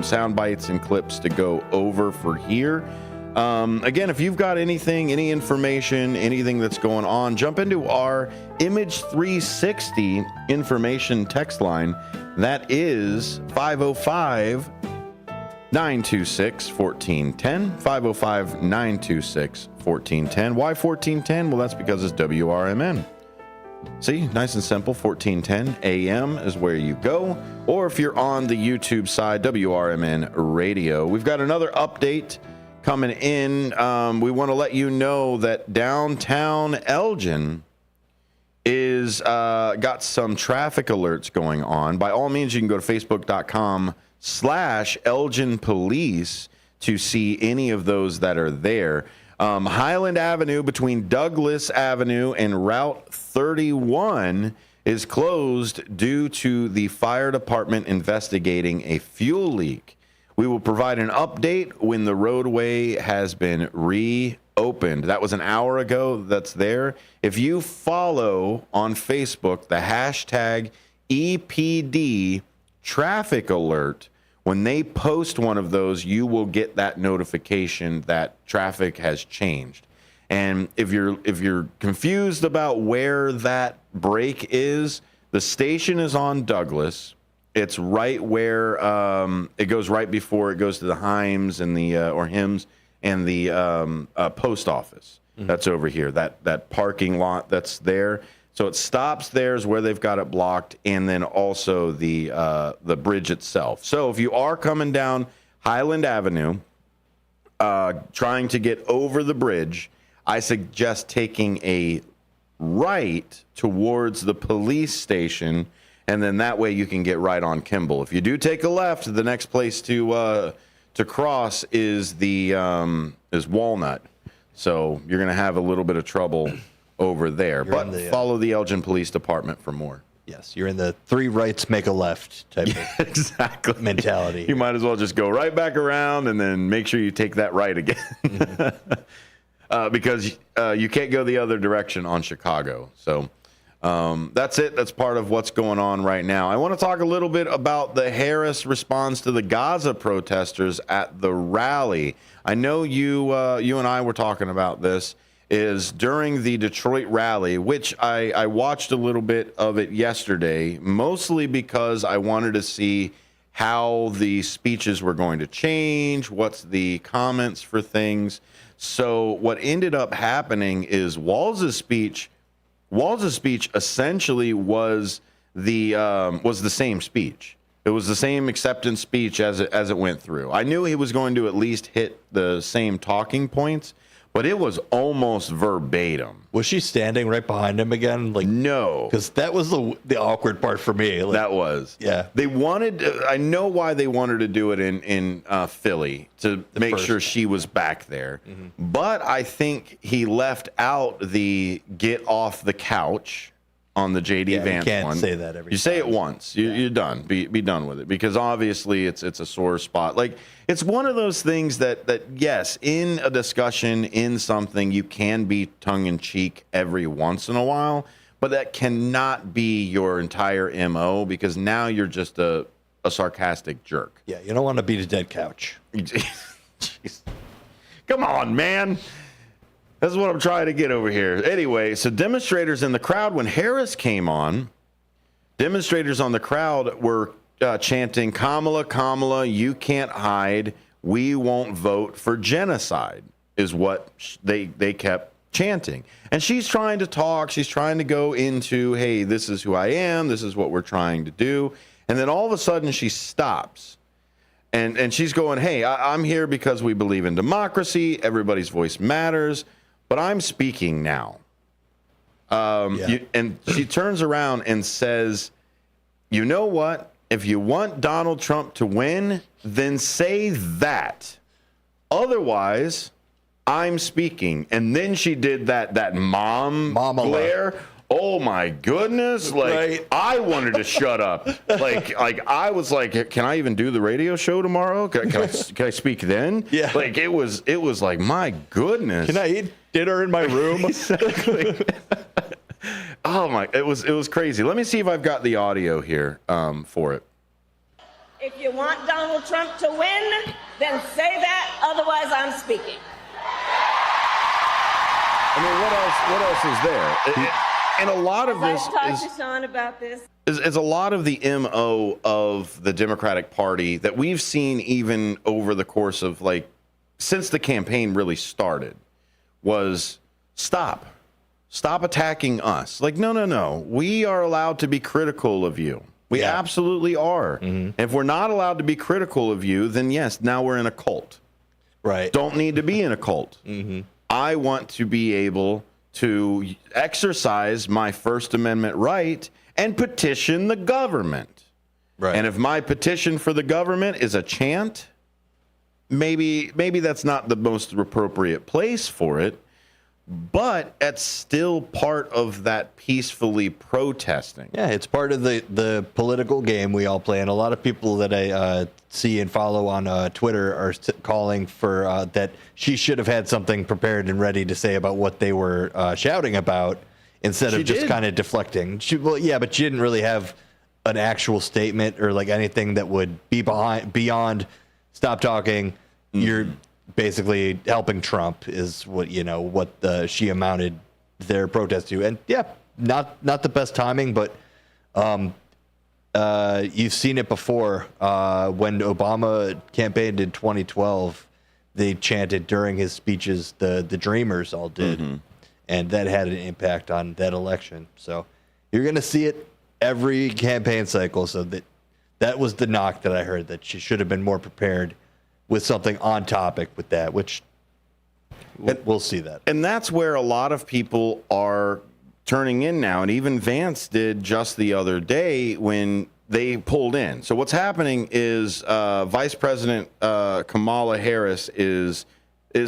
S6: sound bites and clips to go over for here. Again, if you've got anything, any information, anything that's going on, jump into our Image 360 information text line. That is 505-926-1410. 505-926-1410. Why 1410? Well, that's because it's WRMN. See, nice and simple. 1410 AM is where you go. Or if you're on the YouTube side, WRMN Radio. We've got another update coming in. We want to let you know that downtown Elgin is got some traffic alerts going on. By all means, you can go to facebook.com/Elgin Police to see any of those that are there. Highland Avenue between Douglas Avenue and Route 31 is closed due to the fire department investigating a fuel leak. We will provide an update when the roadway has been reopened. That was an hour ago. That's there. If you follow on Facebook the hashtag EPD traffic alert, when they post one of those, you will get that notification that traffic has changed. And if you're confused about where that break is, the station is on Douglas. It's right where it goes right before it goes to the Himes and the or Hims and the post office. Mm-hmm. That's over here. That parking lot that's there. So it stops there is where they've got it blocked, and then also the bridge itself. So if you are coming down Highland Avenue, trying to get over the bridge, I suggest taking a right towards the police station, and then that way you can get right on Kimball. If you do take a left, the next place to cross is is Walnut. So you're going to have a little bit of trouble over there. But follow the Elgin Police Department for more.
S7: Yes, you're in the 3 rights make a left type of
S6: exactly
S7: mentality.
S6: You might as well just go right back around and then make sure you take that right again. Because you can't go the other direction on Chicago. So that's it. That's part of what's going on right now. I want to talk a little bit about the Harris response to the Gaza protesters at the rally. I know you and I were talking about this. Is during the Detroit rally, which I watched a little bit of it yesterday, mostly because I wanted to see how the speeches were going to change, what's the comments for things. So what ended up happening is Walz's speech essentially was the same speech. It was the same acceptance speech as it went through. I knew he was going to at least hit the same talking points, but it was almost verbatim.
S7: Was she standing right behind him again? Like,
S6: no,
S7: because that was the awkward part for me. Like,
S6: that was,
S7: yeah.
S6: They wanted. I know why they wanted to do it in Philly to make sure she was back there. Mm-hmm. But I think he left out the get off the couch on the JD Vance
S7: you can't
S6: one.
S7: say that every
S6: You say it once, you're done. Be done with it, because obviously it's a sore spot. Like, it's one of those things that yes, in a discussion, in something, you can be tongue in cheek every once in a while, but that cannot be your entire MO, because now you're just a sarcastic jerk.
S7: Yeah, you don't want to beat a dead couch.
S6: Jeez. Come on, man. That's what I'm trying to get over here. Anyway, so demonstrators in the crowd, when Harris came on, demonstrators on the crowd were chanting, "Kamala, Kamala, you can't hide. We won't vote for genocide," is what they kept chanting. And she's trying to talk. She's trying to go into, hey, this is who I am. This is what we're trying to do. And then all of a sudden she stops. And she's going, hey, I'm here because we believe in democracy. Everybody's voice matters. But I'm speaking now. And she turns around and says, you know what? If you want Donald Trump to win, then say that. Otherwise, I'm speaking. And then she did that mom glare. Oh my goodness! Like, right. I wanted to shut up. Like I was like, can I even do the radio show tomorrow? Can I speak then?
S7: Yeah.
S6: Like it was like, my goodness.
S7: Can I eat dinner in my room?
S6: Exactly. Oh my! It was crazy. Let me see if I've got the audio here for it.
S3: If you want Donald Trump to win, then say that. Otherwise, I'm speaking.
S6: I mean, what else is there? And a lot of this
S3: I've talked to Sean about this.
S6: Is a lot of the MO of the Democratic Party that we've seen even over the course of, like, since the campaign really started, was stop attacking us. Like, no. We are allowed to be critical of you. We absolutely are. Mm-hmm. If we're not allowed to be critical of you, then yes, now we're in a cult.
S7: Right.
S6: Don't need to be in a cult.
S7: Mm-hmm.
S6: I want to be able to exercise my First Amendment right and petition the government.
S7: Right.
S6: And if my petition for the government is a chant, maybe that's not the most appropriate place for it, but it's still part of that peacefully protesting.
S7: Yeah, it's part of the political game we all play. And a lot of people that I see and follow on Twitter are calling for that she should have had something prepared and ready to say about what they were shouting about instead of just kind of deflecting. But she didn't really have an actual statement or like anything that would be beyond stop talking. Mm-hmm. You're basically helping Trump is what she amounted their protest to. And not the best timing, but you've seen it before. When Obama campaigned in 2012, they chanted during his speeches, the Dreamers all did. Mm-hmm. and that had an impact on that election. So you're going to see it every campaign cycle. So that was the knock that I heard, that she should have been more prepared with something on topic with that, which we'll see that.
S6: And that's where a lot of people are turning in now. And even Vance did just the other day when they pulled in. So what's happening is Vice President Kamala Harris is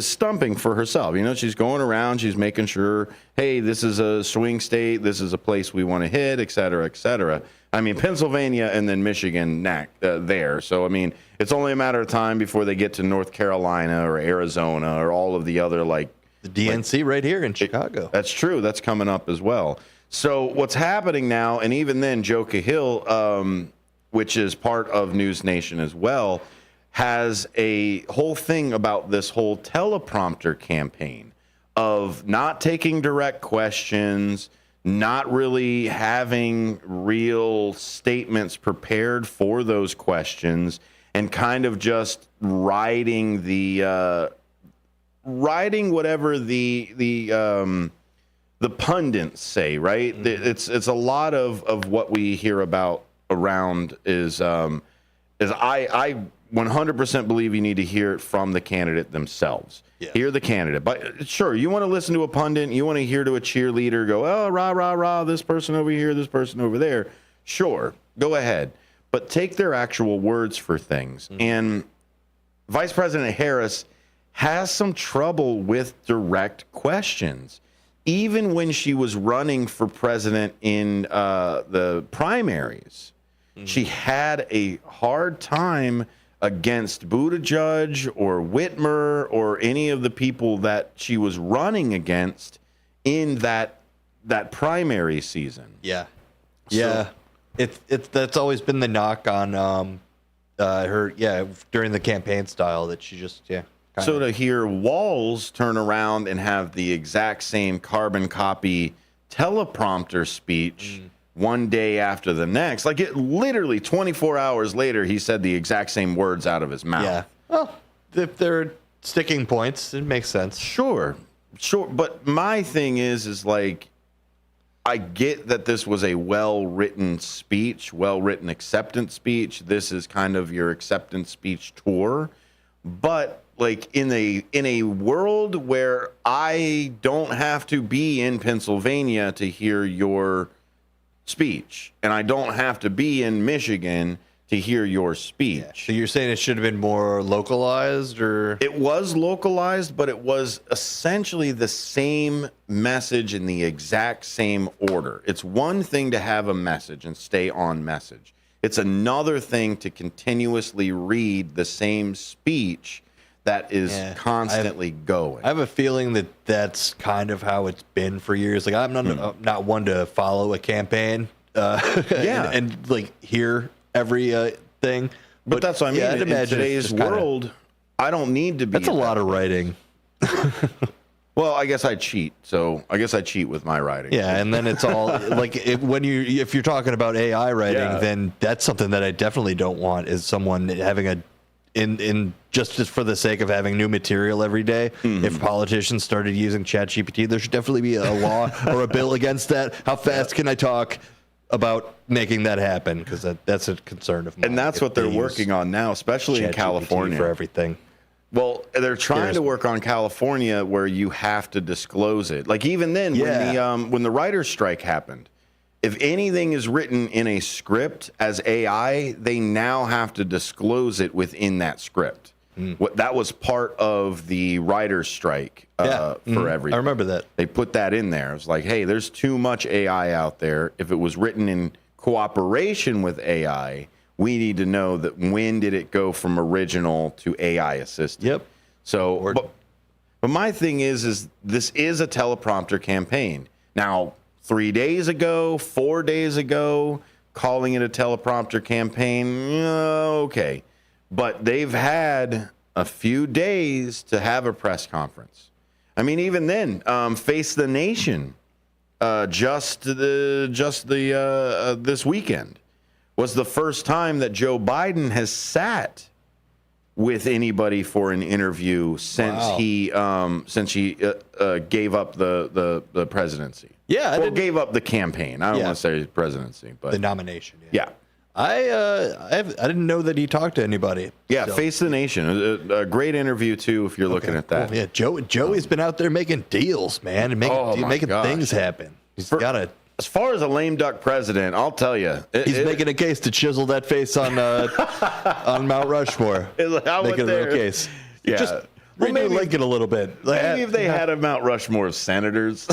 S6: stumping for herself. You know, she's going around, she's making sure, hey, this is a swing state, this is a place we want to hit, et cetera, et cetera. I mean, Pennsylvania and then Michigan there. So, I mean, it's only a matter of time before they get to North Carolina or Arizona or all of the other, like...
S7: The DNC right here in Chicago.
S6: That's true. That's coming up as well. So what's happening now, and even then, Joe Cahill, which is part of News Nation as well, has a whole thing about this whole teleprompter campaign of not taking direct questions, not really having real statements prepared for those questions, and kind of just riding whatever the pundits say, right? Mm-hmm. It's a lot of what we hear about around is I 100% believe you need to hear it from the candidate themselves. Yeah. Hear the candidate. But sure, you want to listen to a pundit, you want to hear to a cheerleader go, oh, rah, rah, rah, this person over here, this person over there. Sure, go ahead. But take their actual words for things. Mm-hmm. And Vice President Harris has some trouble with direct questions. Even when she was running for president in the primaries, she had a hard time against Buttigieg or Whitmer or any of the people that she was running against in that primary season.
S7: Yeah. Yeah. That's always been the knock on her, during the campaign style, that she just,
S6: So to hear Walz turn around and have the exact same carbon copy teleprompter speech one day after the next, like it literally 24 hours later, he said the exact same words out of his mouth.
S7: Yeah. Well, if they're sticking points, it makes sense.
S6: Sure. But my thing is like, I get that this was a well-written speech, well-written acceptance speech. This is kind of your acceptance speech tour. But like in a world where I don't have to be in Pennsylvania to hear your speech, and I don't have to be in Michigan to hear your speech.
S7: Yeah. So you're saying it should have been more localized, or?
S6: It was localized, but it was essentially the same message in the exact same order. It's one thing to have a message and stay on message. It's another thing to continuously read the same speech that is constantly going.
S7: I have a feeling that that's kind of how it's been for years. Like, I'm not one to follow a campaign and like hear every thing.
S6: But that's what I mean.
S7: I'd imagine
S6: in today's world, I don't need to be.
S7: That's a lot of writing.
S6: Well, I guess I cheat. So I guess I cheat with my writing.
S7: Yeah, and then it's all like if you're talking about AI writing, then that's something that I definitely don't want, is someone having in just for the sake of having new material every day. Mm-hmm. If politicians started using ChatGPT, there should definitely be a law or a bill against that. How fast can I talk about making that happen? Because that's a concern of mine.
S6: And that's what they're working on now, especially in California.
S7: For everything.
S6: Well, they're trying to work on California where you have to disclose it. Like even then, when the writer's strike happened, if anything is written in a script as AI, they now have to disclose it within that script. That was part of the writer's strike for everything.
S7: I remember that.
S6: They put that in there. It was like, hey, there's too much AI out there. If it was written in cooperation with AI, we need to know that when did it go from original to AI assisted.
S7: Yep.
S6: So, but my thing is this is a teleprompter campaign. Now, 3 days ago, 4 days ago, calling it a teleprompter campaign, okay. But they've had a few days to have a press conference. I mean, even then, Face the Nation this weekend was the first time that Joe Biden has sat with anybody for an interview since he gave up the presidency.
S7: Yeah,
S6: well, gave up the campaign. I don't want to say presidency, but
S7: the nomination.
S6: Yeah.
S7: I didn't know that he talked to anybody.
S6: Yeah,
S7: so.
S6: Face the Nation, a great interview too. If you're looking at that,
S7: cool. Yeah, Joey's been out there making deals, man, and making things happen. He's got a.
S6: As far as a lame duck president, I'll tell you,
S7: he's making a case to chisel that face on on Mount Rushmore. Making a real case.
S6: Yeah.
S7: Just redo Lincoln a little bit.
S6: Maybe if they had a Mount Rushmore of senators,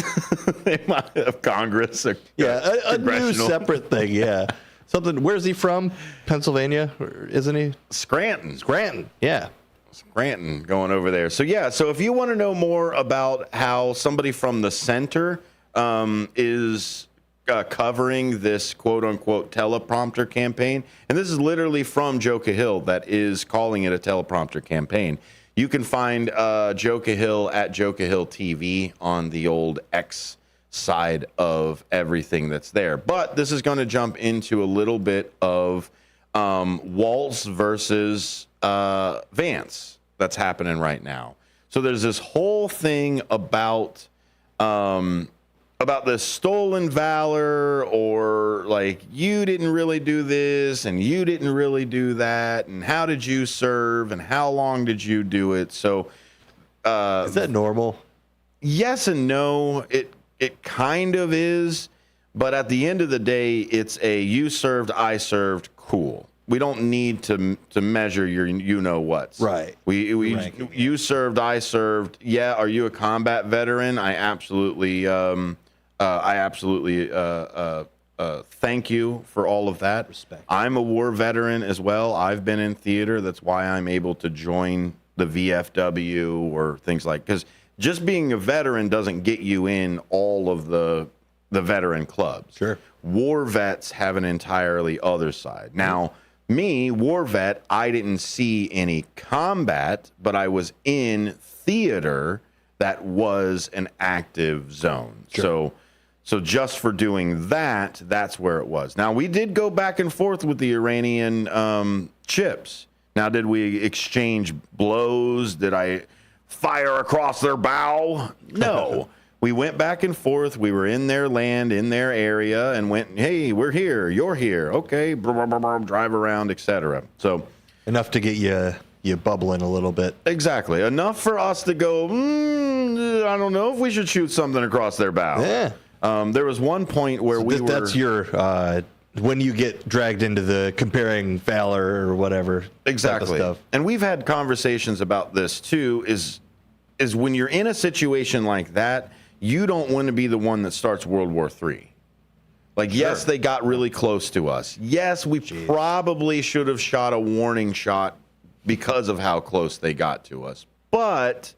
S6: they might have Congress. Or
S7: a new separate thing. Yeah. Something. Where's he from? Pennsylvania, isn't he?
S6: Scranton.
S7: Yeah.
S6: Scranton going over there. So if you want to know more about how somebody from the center is covering this quote unquote teleprompter campaign, and this is literally from Joe Cahill that is calling it a teleprompter campaign. You can find Joe Cahill at Joe Cahill TV on the old X side of everything that's there. But this is going to jump into a little bit of Walz versus Vance that's happening right now. So there's this whole thing about this stolen valor, or like, you didn't really do this and you didn't really do that, and how did you serve and how long did you do it? So
S7: is that normal?
S6: Yes and no. It kind of is, but at the end of the day, it's a you served, I served, cool. We don't need to measure your you-know-whats.
S7: Right.
S6: You served, I served. Yeah, are you a combat veteran? I absolutely thank you for all of that.
S7: Respect.
S6: I'm a war veteran as well. I've been in theater. That's why I'm able to join the VFW or things like, because just being a veteran doesn't get you in all of the veteran clubs.
S7: Sure.
S6: War vets have an entirely other side. Now, me, war vet, I didn't see any combat, but I was in theater that was an active zone.
S7: Sure.
S6: So just for doing that, that's where it was. Now, we did go back and forth with the Iranian chips. Now, did we exchange blows? Did I fire across their bow? No. We went back and forth. We were in their land, in their area, and went, hey, we're here. You're here. Okay. Blah, blah, blah, drive around, etc. So
S7: enough to get you bubbling a little bit.
S6: Exactly. Enough for us to go, I don't know if we should shoot something across their bow.
S7: Yeah.
S6: There was one point where
S7: that's your when you get dragged into the comparing valor or whatever.
S6: Exactly.
S7: Type of stuff.
S6: And we've had conversations about this too, is when you're in a situation like that, you don't want to be the one that starts World War III. Like, yes, they got really close to us. Yes, we probably should have shot a warning shot because of how close they got to us. But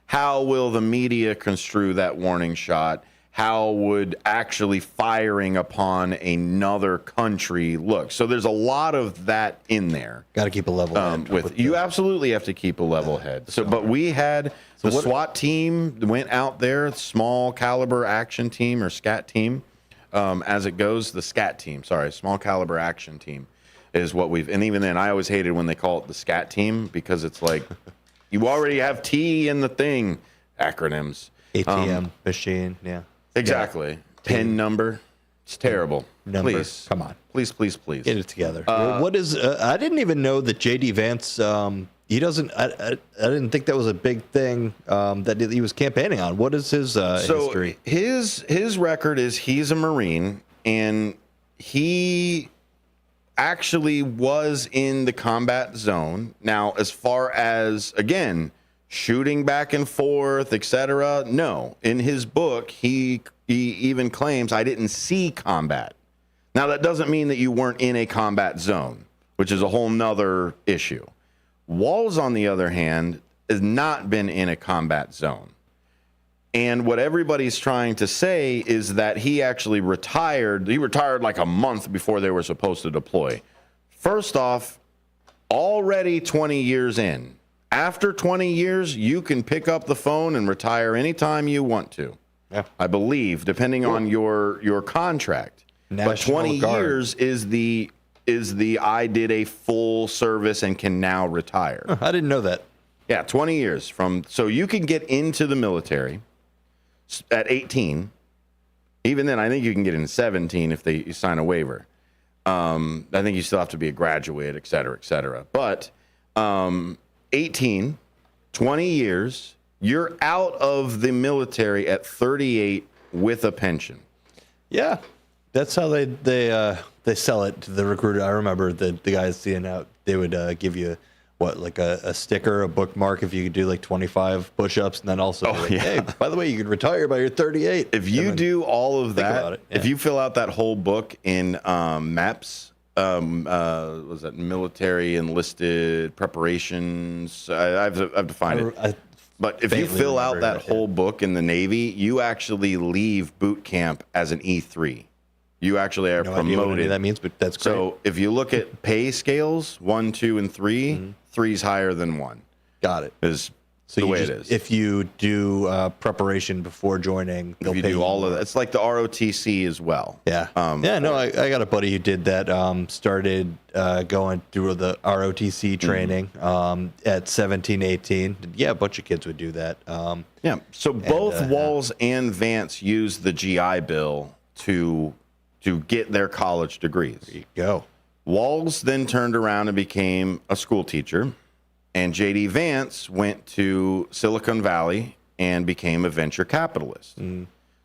S6: how will the media construe that warning shot? How would actually firing upon another country look? So there's a lot of that in there.
S7: Got to keep a level head.
S6: You absolutely have to keep a level head. So, but we had the SWAT team went out there, small caliber action team or SCAT team, as it goes. The SCAT team, small caliber action team, is what we've. And even then, I always hated when they call it the SCAT team because it's like you already have T in the thing. Acronyms.
S7: ATM machine. Yeah.
S6: Exactly. PIN number. It's terrible. Please.
S7: Come on.
S6: Please.
S7: Get it together. What is, I didn't even know that J.D. Vance, he doesn't, I didn't think that was a big thing that he was campaigning on. What is his history?
S6: His record is he's a Marine, and he actually was in the combat zone. Now, as far as, again, shooting back and forth, etc. No. In his book, he even claims, I didn't see combat. Now, that doesn't mean that you weren't in a combat zone, which is a whole nother issue. Walz, on the other hand, has not been in a combat zone. And what everybody's trying to say is that he actually retired. He retired like a month before they were supposed to deploy. First off, already 20 years in. After 20 years, you can pick up the phone and retire anytime you want to.
S7: Yeah.
S6: I believe, depending on your contract.
S7: National
S6: but 20
S7: Guard.
S6: years is is the I did a full service and can now retire.
S7: I didn't know that.
S6: Yeah, 20 years from. So you can get into the military at 18. Even then, I think you can get in 17 if you sign a waiver. I think you still have to be a graduate, et cetera, et cetera. But 18, 20 years, you're out of the military at 38 with a pension.
S7: Yeah, that's how they sell it to the recruiter. I remember the guys seeing out. They would give you like a sticker, a bookmark if you could do like 25 push-ups, and then also hey, by the way, you can retire by your 38.
S6: If you do all of that, if you fill out that whole book in MEPS, was that military enlisted preparations? I have to find it. But if you fill out that whole book in the Navy, you actually leave boot camp as an E3. You actually are promoted.
S7: Idea what any of that means, but that's great.
S6: So if you look at pay scales, 1, 2, and 3, 3's higher than 1.
S7: Got it.
S6: Is the way it is.
S7: If you do preparation before joining,
S6: if you do all of that, it's like the ROTC as well.
S7: Yeah. I got a buddy who did that. Started going through the ROTC training at 17, 18. Yeah, a bunch of kids would do that.
S6: So both Walls and Vance used the GI Bill to get their college degrees.
S7: There you go.
S6: Walls then turned around and became a school teacher, and J.D. Vance went to Silicon Valley and became a venture capitalist.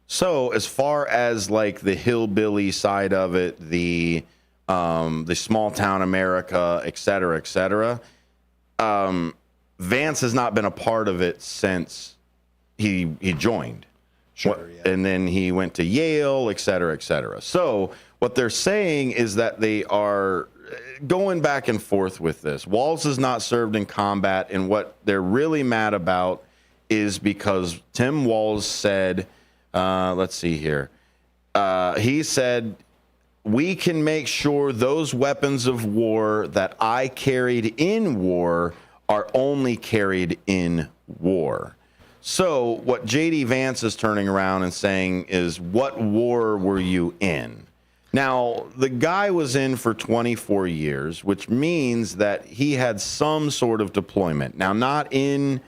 S6: So as far as like the hillbilly side of it, the small town America, et cetera, Vance has not been a part of it since he joined.
S7: Sure,
S6: and then he went to Yale, et cetera, et cetera. So what they're saying is that they are going back and forth with this. Walls is not served in combat, and what they're really mad about is because Tim Walls said, let's see here. He said, we can make sure those weapons of war that I carried in war are only carried in war. So what J.D. Vance is turning around and saying is, what war were you in? Now, the guy was in for 24 years, which means that he had some sort of deployment. Now, not in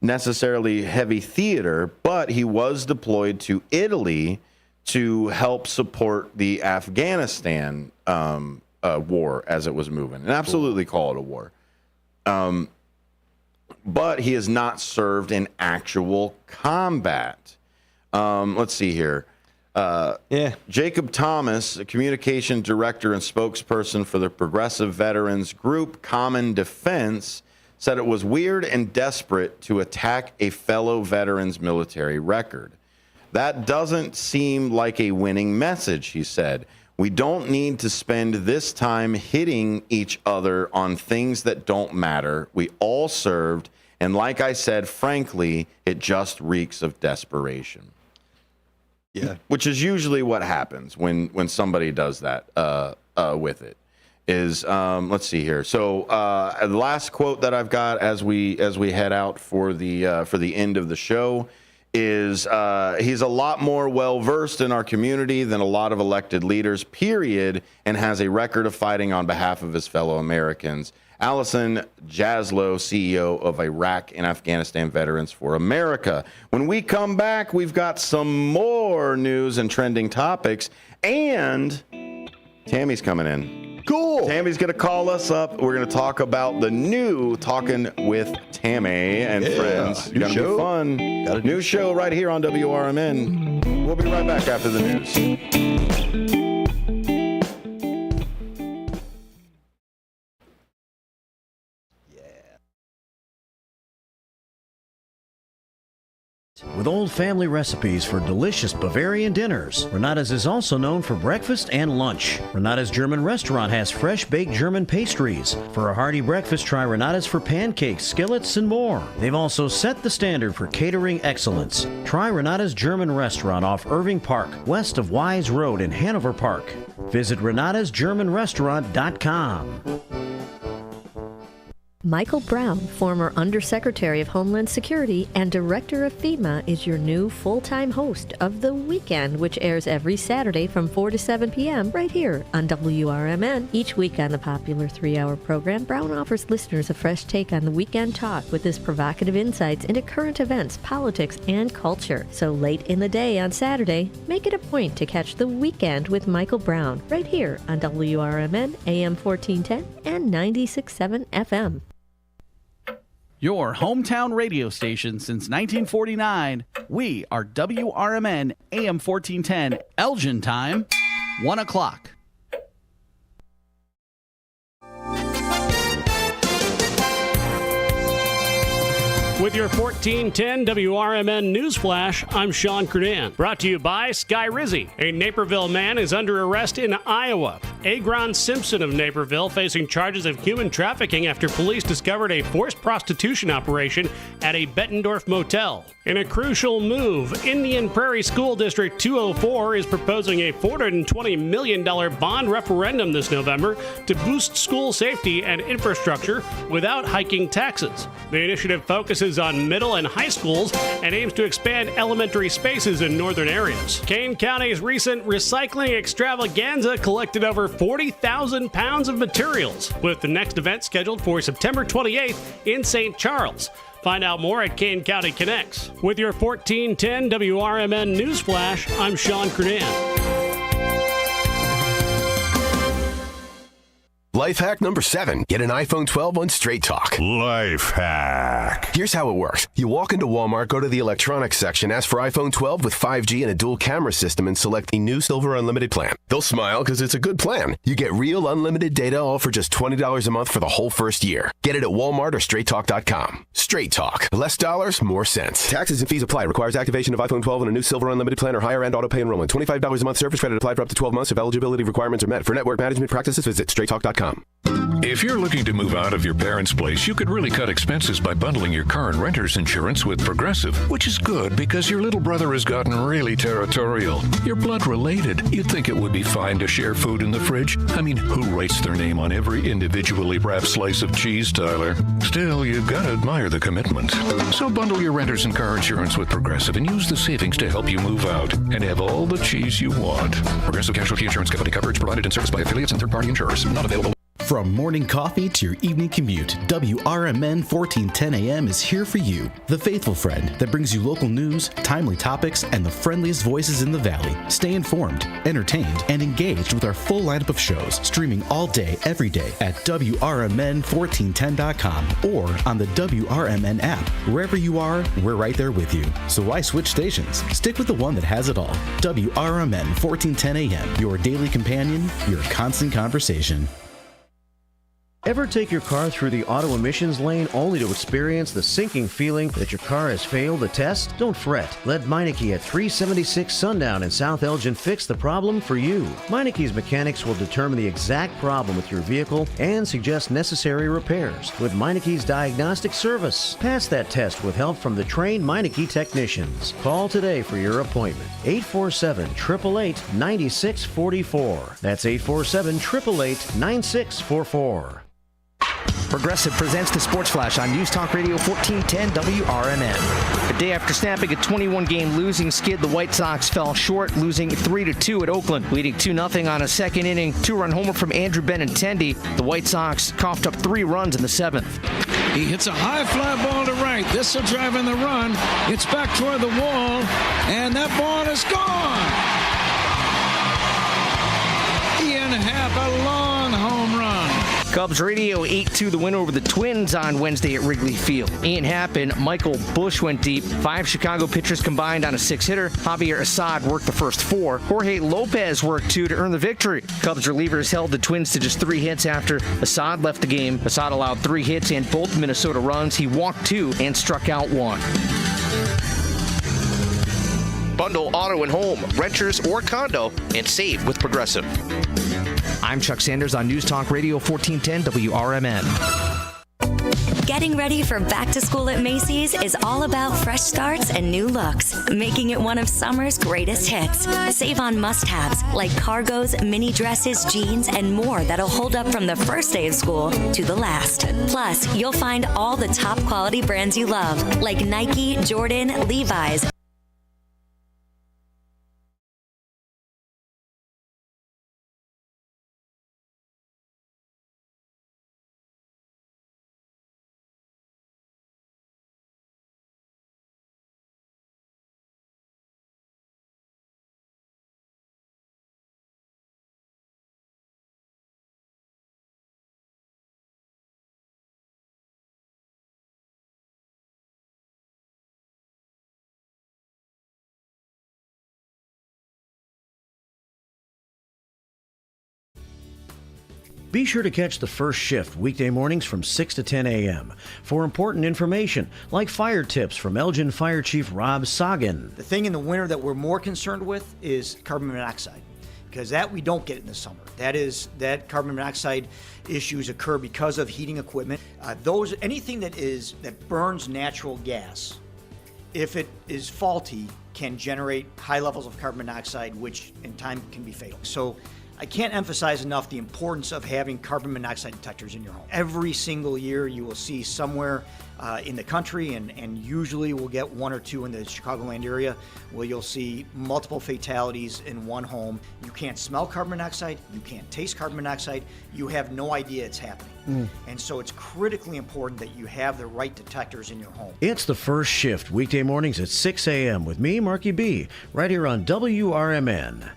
S6: necessarily heavy theater, but he was deployed to Italy to help support the Afghanistan war as it was moving. And absolutely call it a war. But he has not served in actual combat. Let's see here. Jacob Thomas, a communication director and spokesperson for the Progressive Veterans Group Common Defense, said it was weird and desperate to attack a fellow veteran's military record. That doesn't seem like a winning message, he said. We don't need to spend this time hitting each other on things that don't matter. We all served, and like I said, frankly, it just reeks of desperation.
S7: Yeah.
S6: Which is usually what happens when somebody does that with it. Is let's see here. So the last quote that I've got as we head out for the end of the show is he's a lot more well-versed in our community than a lot of elected leaders, period, and has a record of fighting on behalf of his fellow Americans. Allison Jaslow, CEO of Iraq and Afghanistan Veterans for America. When we come back, we've got some more news and trending topics, and Tammy's coming in.
S7: Cool.
S6: Tammy's going to call us up. We're going to talk about the new Talking with Tammy and Friends. It's going to be fun. Got a new show right here on WRMN. We'll be right back after the news.
S4: With old family recipes for delicious Bavarian dinners, Renata's is also known for breakfast and lunch. Renata's German restaurant has fresh baked German pastries. For a hearty breakfast, try Renata's for pancakes, skillets, and more. They've also set the standard for catering excellence. Try Renata's German restaurant off Irving Park, west of Wise Road in Hanover Park. Visit renatasgermanrestaurant.com.
S22: Michael Brown, former Undersecretary of Homeland Security and Director of FEMA, is your new full-time host of The Weekend, which airs every Saturday from 4 to 7 p.m. right here on WRMN. Each week on the popular 3-hour program, Brown offers listeners a fresh take on the weekend talk with his provocative insights into current events, politics, and culture. So late in the day on Saturday, make it a point to catch The Weekend with Michael Brown right here on WRMN, AM 1410 and 96.7 FM.
S5: Your hometown radio station since 1949. We are WRMN AM 1410, Elgin time, 1 o'clock.
S8: With your 1410 WRMN News Flash, I'm Sean Kernan. Brought to you by Sky Rizzi. A Naperville man is under arrest in Iowa. Agron Simpson of Naperville facing charges of human trafficking after police discovered a forced prostitution operation at a Bettendorf motel. In a crucial move, Indian Prairie School District 204 is proposing a $420 million bond referendum this November to boost school safety and infrastructure without hiking taxes. The initiative focuses on middle and high schools and aims to expand elementary spaces in northern areas. Kane County's recent recycling extravaganza collected over 40,000 pounds of materials, with the next event scheduled for September 28th in St. Charles. Find out more at Kane County Connects. With your 1410 WRMN News Flash, I'm Sean Kernan.
S9: Life hack number 7. Get an iPhone 12 on Straight Talk.
S10: Life hack.
S9: Here's how it works. You walk into Walmart, go to the electronics section, ask for iPhone 12 with 5G and a dual camera system, and select the new Silver Unlimited plan. They'll smile because it's a good plan. You get real unlimited data all for just $20 a month for the whole first year. Get it at Walmart or StraightTalk.com. Straight Talk. Less dollars, more sense. Taxes and fees apply. Requires activation of iPhone 12 and a new Silver Unlimited plan or higher end auto pay enrollment. $25 a month service credit applied for up to 12 months if eligibility requirements are met. For network management practices, visit StraightTalk.com.
S21: If you're looking to move out of your parents' place, you could really cut expenses by bundling your car and renter's insurance with Progressive, which is good because your little brother has gotten really territorial. You're blood related. You'd think it would be fine to share food in the fridge. I mean, who writes their name on every individually wrapped slice of cheese, Tyler? Still, you've got to admire the commitment. So bundle your renter's and car insurance with Progressive and use the savings to help you move out and have all the cheese you want. Progressive Casualty Insurance Company coverage provided and serviced by affiliates and third-party insurers. Not available.
S11: From morning coffee to your evening commute, WRMN 1410 AM is here for you. The faithful friend that brings you local news, timely topics, and the friendliest voices in the Valley. Stay informed, entertained, and engaged with our full lineup of shows, streaming all day, every day at WRMN1410.com or on the WRMN app. Wherever you are, we're right there with you. So why switch stations? Stick with the one that has it all. WRMN 1410 AM, your daily companion, your constant conversation.
S4: Ever take your car through the auto emissions lane only to experience the sinking feeling that your car has failed the test? Don't fret. Let Meineke at 376 Sundown in South Elgin fix the problem for you. Meineke's mechanics will determine the exact problem with your vehicle and suggest necessary repairs with Meineke's diagnostic service. Pass that test with help from the trained Meineke technicians. Call today for your appointment. 847-888-9644. That's 847-888-9644.
S12: Progressive presents the Sports Flash on News Talk Radio 1410 WRMN. A day after snapping a 21-game losing skid, the White Sox fell short, losing 3-2 at Oakland, leading 2-0 on a second inning 2-run homer from Andrew Benintendi. The White Sox coughed up 3 runs in the 7th.
S13: He hits a high fly ball to right. This will drive in the run. It's back toward the wall, and that ball is gone. Ian Happ, a long home run.
S12: Cubs radio 8-2 the win over the Twins on Wednesday at Wrigley Field. Ian Happ and Michael Busch went deep. 5 Chicago pitchers combined on a 6-hitter. Javier Assad worked the first 4. Jorge Lopez worked 2 to earn the victory. Cubs relievers held the Twins to just 3 hits after Assad left the game. Assad allowed 3 hits and both Minnesota runs. He walked 2 and struck out 1.
S14: Bundle auto and home, renters or condo, and save with Progressive.
S12: I'm Chuck Sanders on News Talk Radio 1410 WRMN.
S1: Getting ready for back to school at Macy's is all about fresh starts and new looks, making it one of summer's greatest hits. Save on must-haves like cargos, mini dresses, jeans, and more that'll hold up from the first day of school to the last. Plus, you'll find all the top quality brands you love, like Nike, Jordan, Levi's,
S4: Be sure to catch the first shift weekday mornings from 6 to 10 a.m. for important information like fire tips from Elgin Fire Chief Rob Sagan.
S2: The thing in the winter that we're more concerned with is carbon monoxide, because that we don't get in the summer. That carbon monoxide issues occur because of heating equipment. Anything that burns natural gas, if it is faulty, can generate high levels of carbon monoxide, which in time can be fatal. So I can't emphasize enough the importance of having carbon monoxide detectors in your home. Every single year you will see somewhere in the country, and usually we'll get one or two in the Chicagoland area, where you'll see multiple fatalities in one home. You can't smell carbon monoxide, you can't taste carbon monoxide, you have no idea it's happening. And so it's critically important that you have the right detectors in your home.
S4: It's the first shift weekday mornings at 6 a.m. with me, Marky B, right here on WRMN.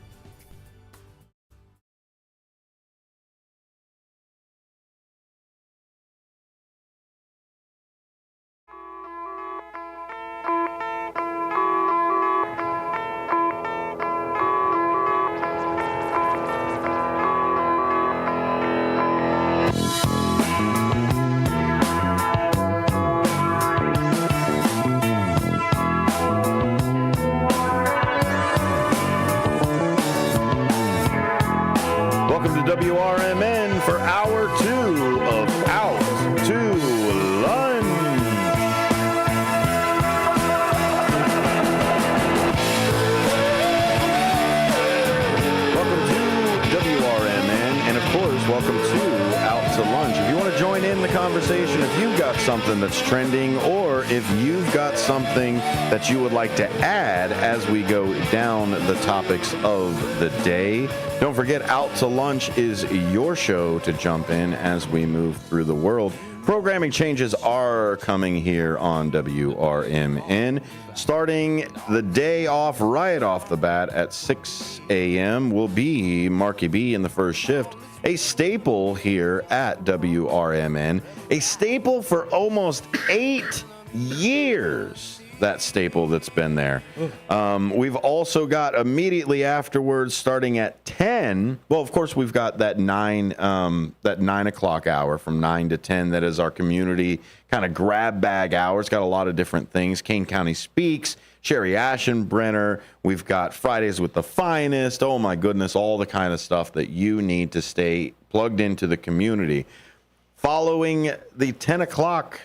S6: WRMN for hour 2 of Out to Lunch. Welcome to WRMN, and of course, welcome to Out to Lunch. If you want to join in the conversation, if you've got something that's trending, or if you've got something that you would like to add as we go down the topics of the day, don't forget, Out to Lunch is your show to jump in as we move through the world. Programming changes are coming here on WRMN. Starting the day off right off the bat at 6 a.m. will be Marky B in the first shift, a staple here at WRMN, a staple for almost 8 years. That staple that's been there. We've also got immediately afterwards, starting at 10. Well, of course, we've got that 9 o'clock hour from 9 to 10. That is our community kind of grab bag hour. It's got a lot of different things. Kane County Speaks, Sherry Ashenbrenner. We've got Fridays with the Finest. Oh my goodness, all the kind of stuff that you need to stay plugged into the community. Following the 10 o'clock.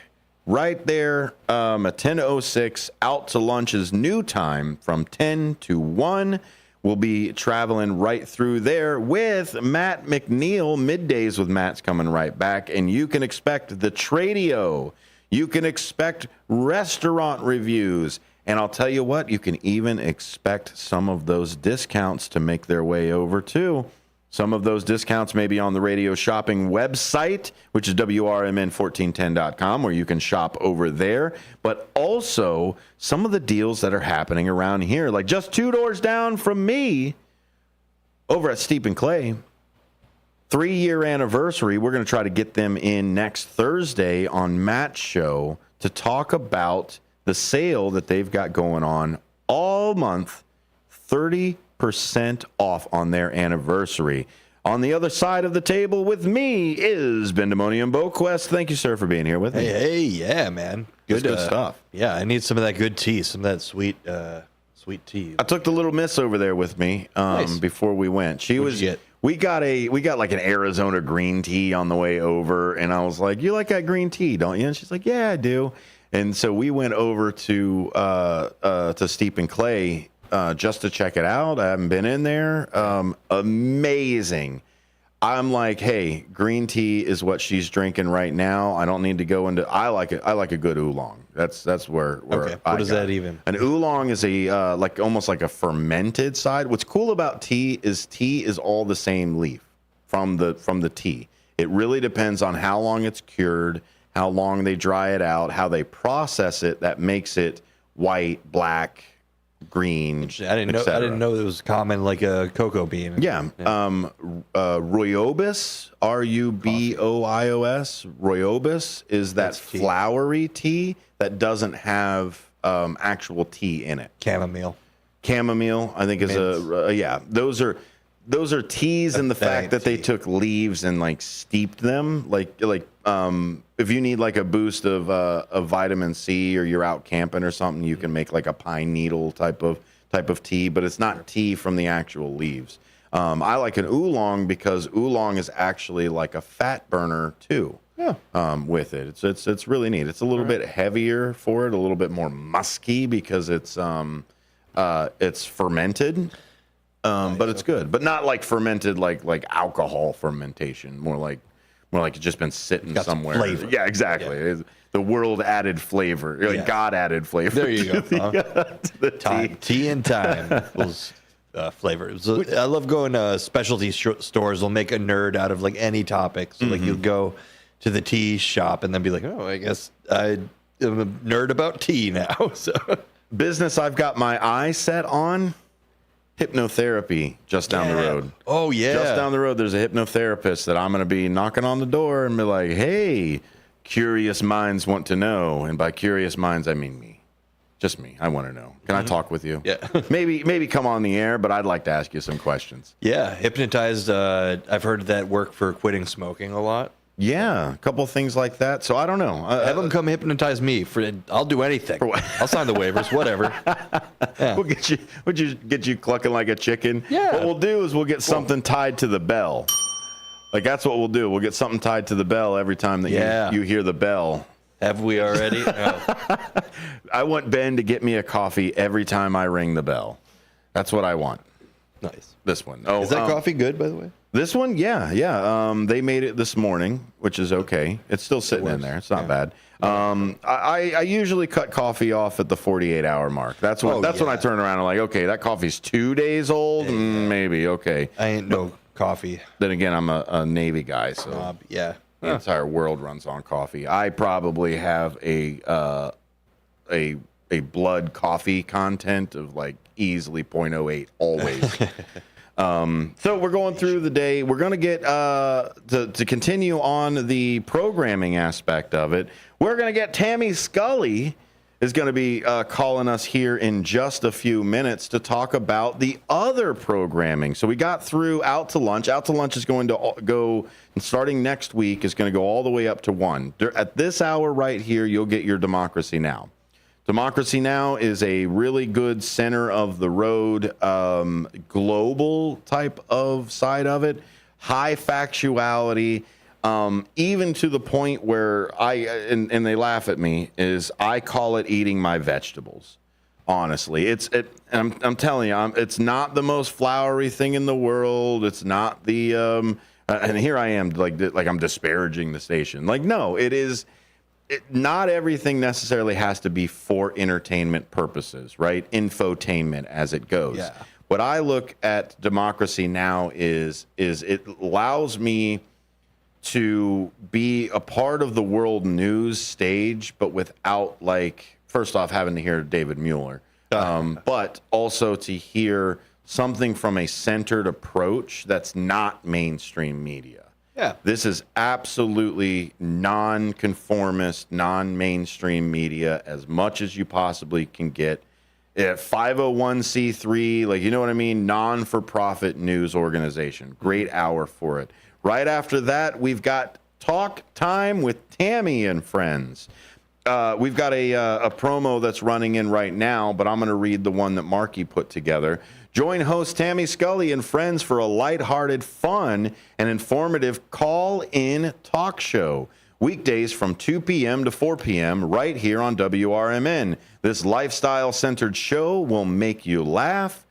S6: Right there at 10:06, Out to Lunch's new time from 10 to 1. We'll be traveling right through there with Matt McNeil. Middays with Matt's coming right back. And you can expect the Tradio. You can expect restaurant reviews. And I'll tell you what, you can even expect some of those discounts to make their way over too. Some of those discounts may be on the radio shopping website, which is WRMN1410.com, where you can shop over there. But also some of the deals that are happening around here, like just 2 doors down from me over at Steep and Clay. 3-year anniversary. We're going to try to get them in next Thursday on Matt's show to talk about the sale that they've got going on all month, 30% off on their anniversary. On the other side of the table with me is Bendemonium Boquest. Thank you, sir, for being here with me.
S7: Hey, yeah, man.
S6: Good stuff.
S7: Yeah, I need some of that good tea, some of that sweet tea.
S6: I took the little miss over there with me
S7: Nice.
S6: before we went.
S7: What'd you get?
S6: We got like an Arizona green tea on the way over, and I was like, "You like that green tea, don't you?" And she's like, "Yeah, I do." And so we went over to Steep and Clay just to check it out. I haven't been in there. Amazing. I'm like, hey, green tea is what she's drinking right now. I don't need to go into. I like it. I like a good oolong. That's where.
S7: Okay. What is that even?
S6: An oolong is a like almost like a fermented side. What's cool about tea is all the same leaf from the tea. It really depends on how long it's cured, how long they dry it out, how they process it. That makes it white, black, green.
S7: I didn't know it was common like a cocoa bean.
S6: Yeah. Rooibos, Rubios. Rooibos is that flowery tea that doesn't have actual tea in it.
S7: Chamomile,
S6: I think is yeah. Those are teas in the fact that they took leaves and like steeped them. Like if you need like a boost of vitamin C or you're out camping or something, you can make like a pine needle type of tea, but it's not tea from the actual leaves. I like an oolong because oolong is actually like a fat burner too. Yeah. With it, it's really neat. It's a little bit heavier for it, a little bit more musky because it's fermented. But it's good, but not like fermented like alcohol fermentation. More like it's just been sitting somewhere.
S7: Flavor.
S6: Yeah, exactly. Yeah. The world added flavor, like God added flavor.
S7: There you go. To the tea and time was flavor. I love going to specialty stores. They'll make a nerd out of like any topic. So like you'll go to the tea shop and then be like, oh, I guess I am a nerd about tea now. So
S6: business I've got my eye set on. Hypnotherapy just down the road.
S7: Oh, yeah.
S6: Just down the road, there's a hypnotherapist that I'm going to be knocking on the door and be like, hey, curious minds want to know. And by curious minds, I mean me. Just me. I want to know. Can I talk with you?
S7: Yeah.
S6: maybe come on the air, but I'd like to ask you some questions.
S7: Yeah. Hypnotized. I've heard that work for quitting smoking a lot.
S6: Yeah, a couple of things like that. So I don't know.
S7: Have them come hypnotize me. I'll do anything. I'll sign the waivers, whatever. Yeah.
S6: We'll get you clucking like a chicken.
S7: Yeah.
S6: What we'll do is we'll get something tied to the bell. Like that's what we'll do. We'll get something tied to the bell every time that you hear the bell.
S7: Have we already? Oh.
S6: I want Ben to get me a coffee every time I ring the bell. That's what I want.
S7: Nice.
S6: This one. Oh,
S7: is that coffee good, by the way?
S6: This one, yeah. They made it this morning, which is okay. It's still sitting in there. It's not bad. I usually cut coffee off at the 48-hour mark. That's when I turn around and like, okay, that coffee's 2 days old. Maybe okay.
S7: I ain't no coffee.
S6: Then again, I'm a Navy guy, so
S7: yeah.
S6: The entire world runs on coffee. I probably have a blood coffee content of like easily 0.08 always. So we're going through the day. We're going to get to continue on the programming aspect of it. We're going to get Tammy Scully is going to be calling us here in just a few minutes to talk about the other programming. So we got through Out to Lunch. Out to Lunch is going to go, and starting next week, is going to go all the way up to 1. At this hour right here, you'll get your Democracy Now! Democracy Now! Is a really good center of the road, global type of side of it, high factuality, even to the point where and they laugh at me, is I call it eating my vegetables. Honestly, I'm telling you, it's not the most flowery thing in the world. It's not the and here I am like I'm disparaging the station. Like, no, it is. Not everything necessarily has to be for entertainment purposes, right? Infotainment as it goes.
S7: Yeah.
S6: What I look at Democracy Now! is it allows me to be a part of the world news stage, but without, like, first off, having to hear David Mueller, but also to hear something from a centered approach that's not mainstream media.
S7: Yeah.
S6: This is absolutely non-conformist, non-mainstream media as much as you possibly can get. 501c3, like, you know what I mean? Non-for-profit news organization. Great hour for it. Right after that, we've got Talk Time with Tammy and Friends. We've got a promo that's running in right now, but I'm going to read the one that Marky put together. Join host Tammy Scully and friends for a lighthearted, fun, and informative call-in talk show. Weekdays from 2 p.m. to 4 p.m. right here on WRMN. This lifestyle-centered show will make you laugh,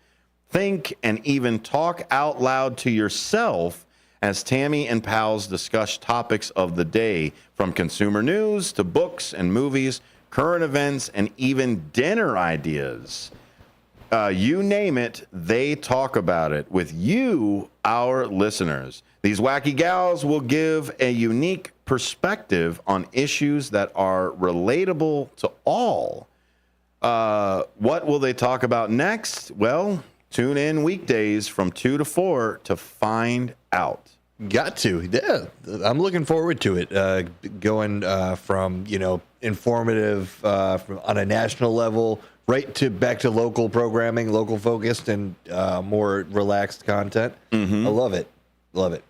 S6: think, and even talk out loud to yourself as Tammy and pals discuss topics of the day, from consumer news to books and movies, current events, and even dinner ideas. You name it, they talk about it with you, our listeners. These wacky gals will give a unique perspective on issues that are relatable to all. What will they talk about next? Well, tune in weekdays from 2 to 4 to find out.
S7: Got to. Yeah. I'm looking forward to it. Going from, informative on a national level right to back to local programming, local focused, and more relaxed content.
S6: Mm-hmm.
S7: I love it. Love it.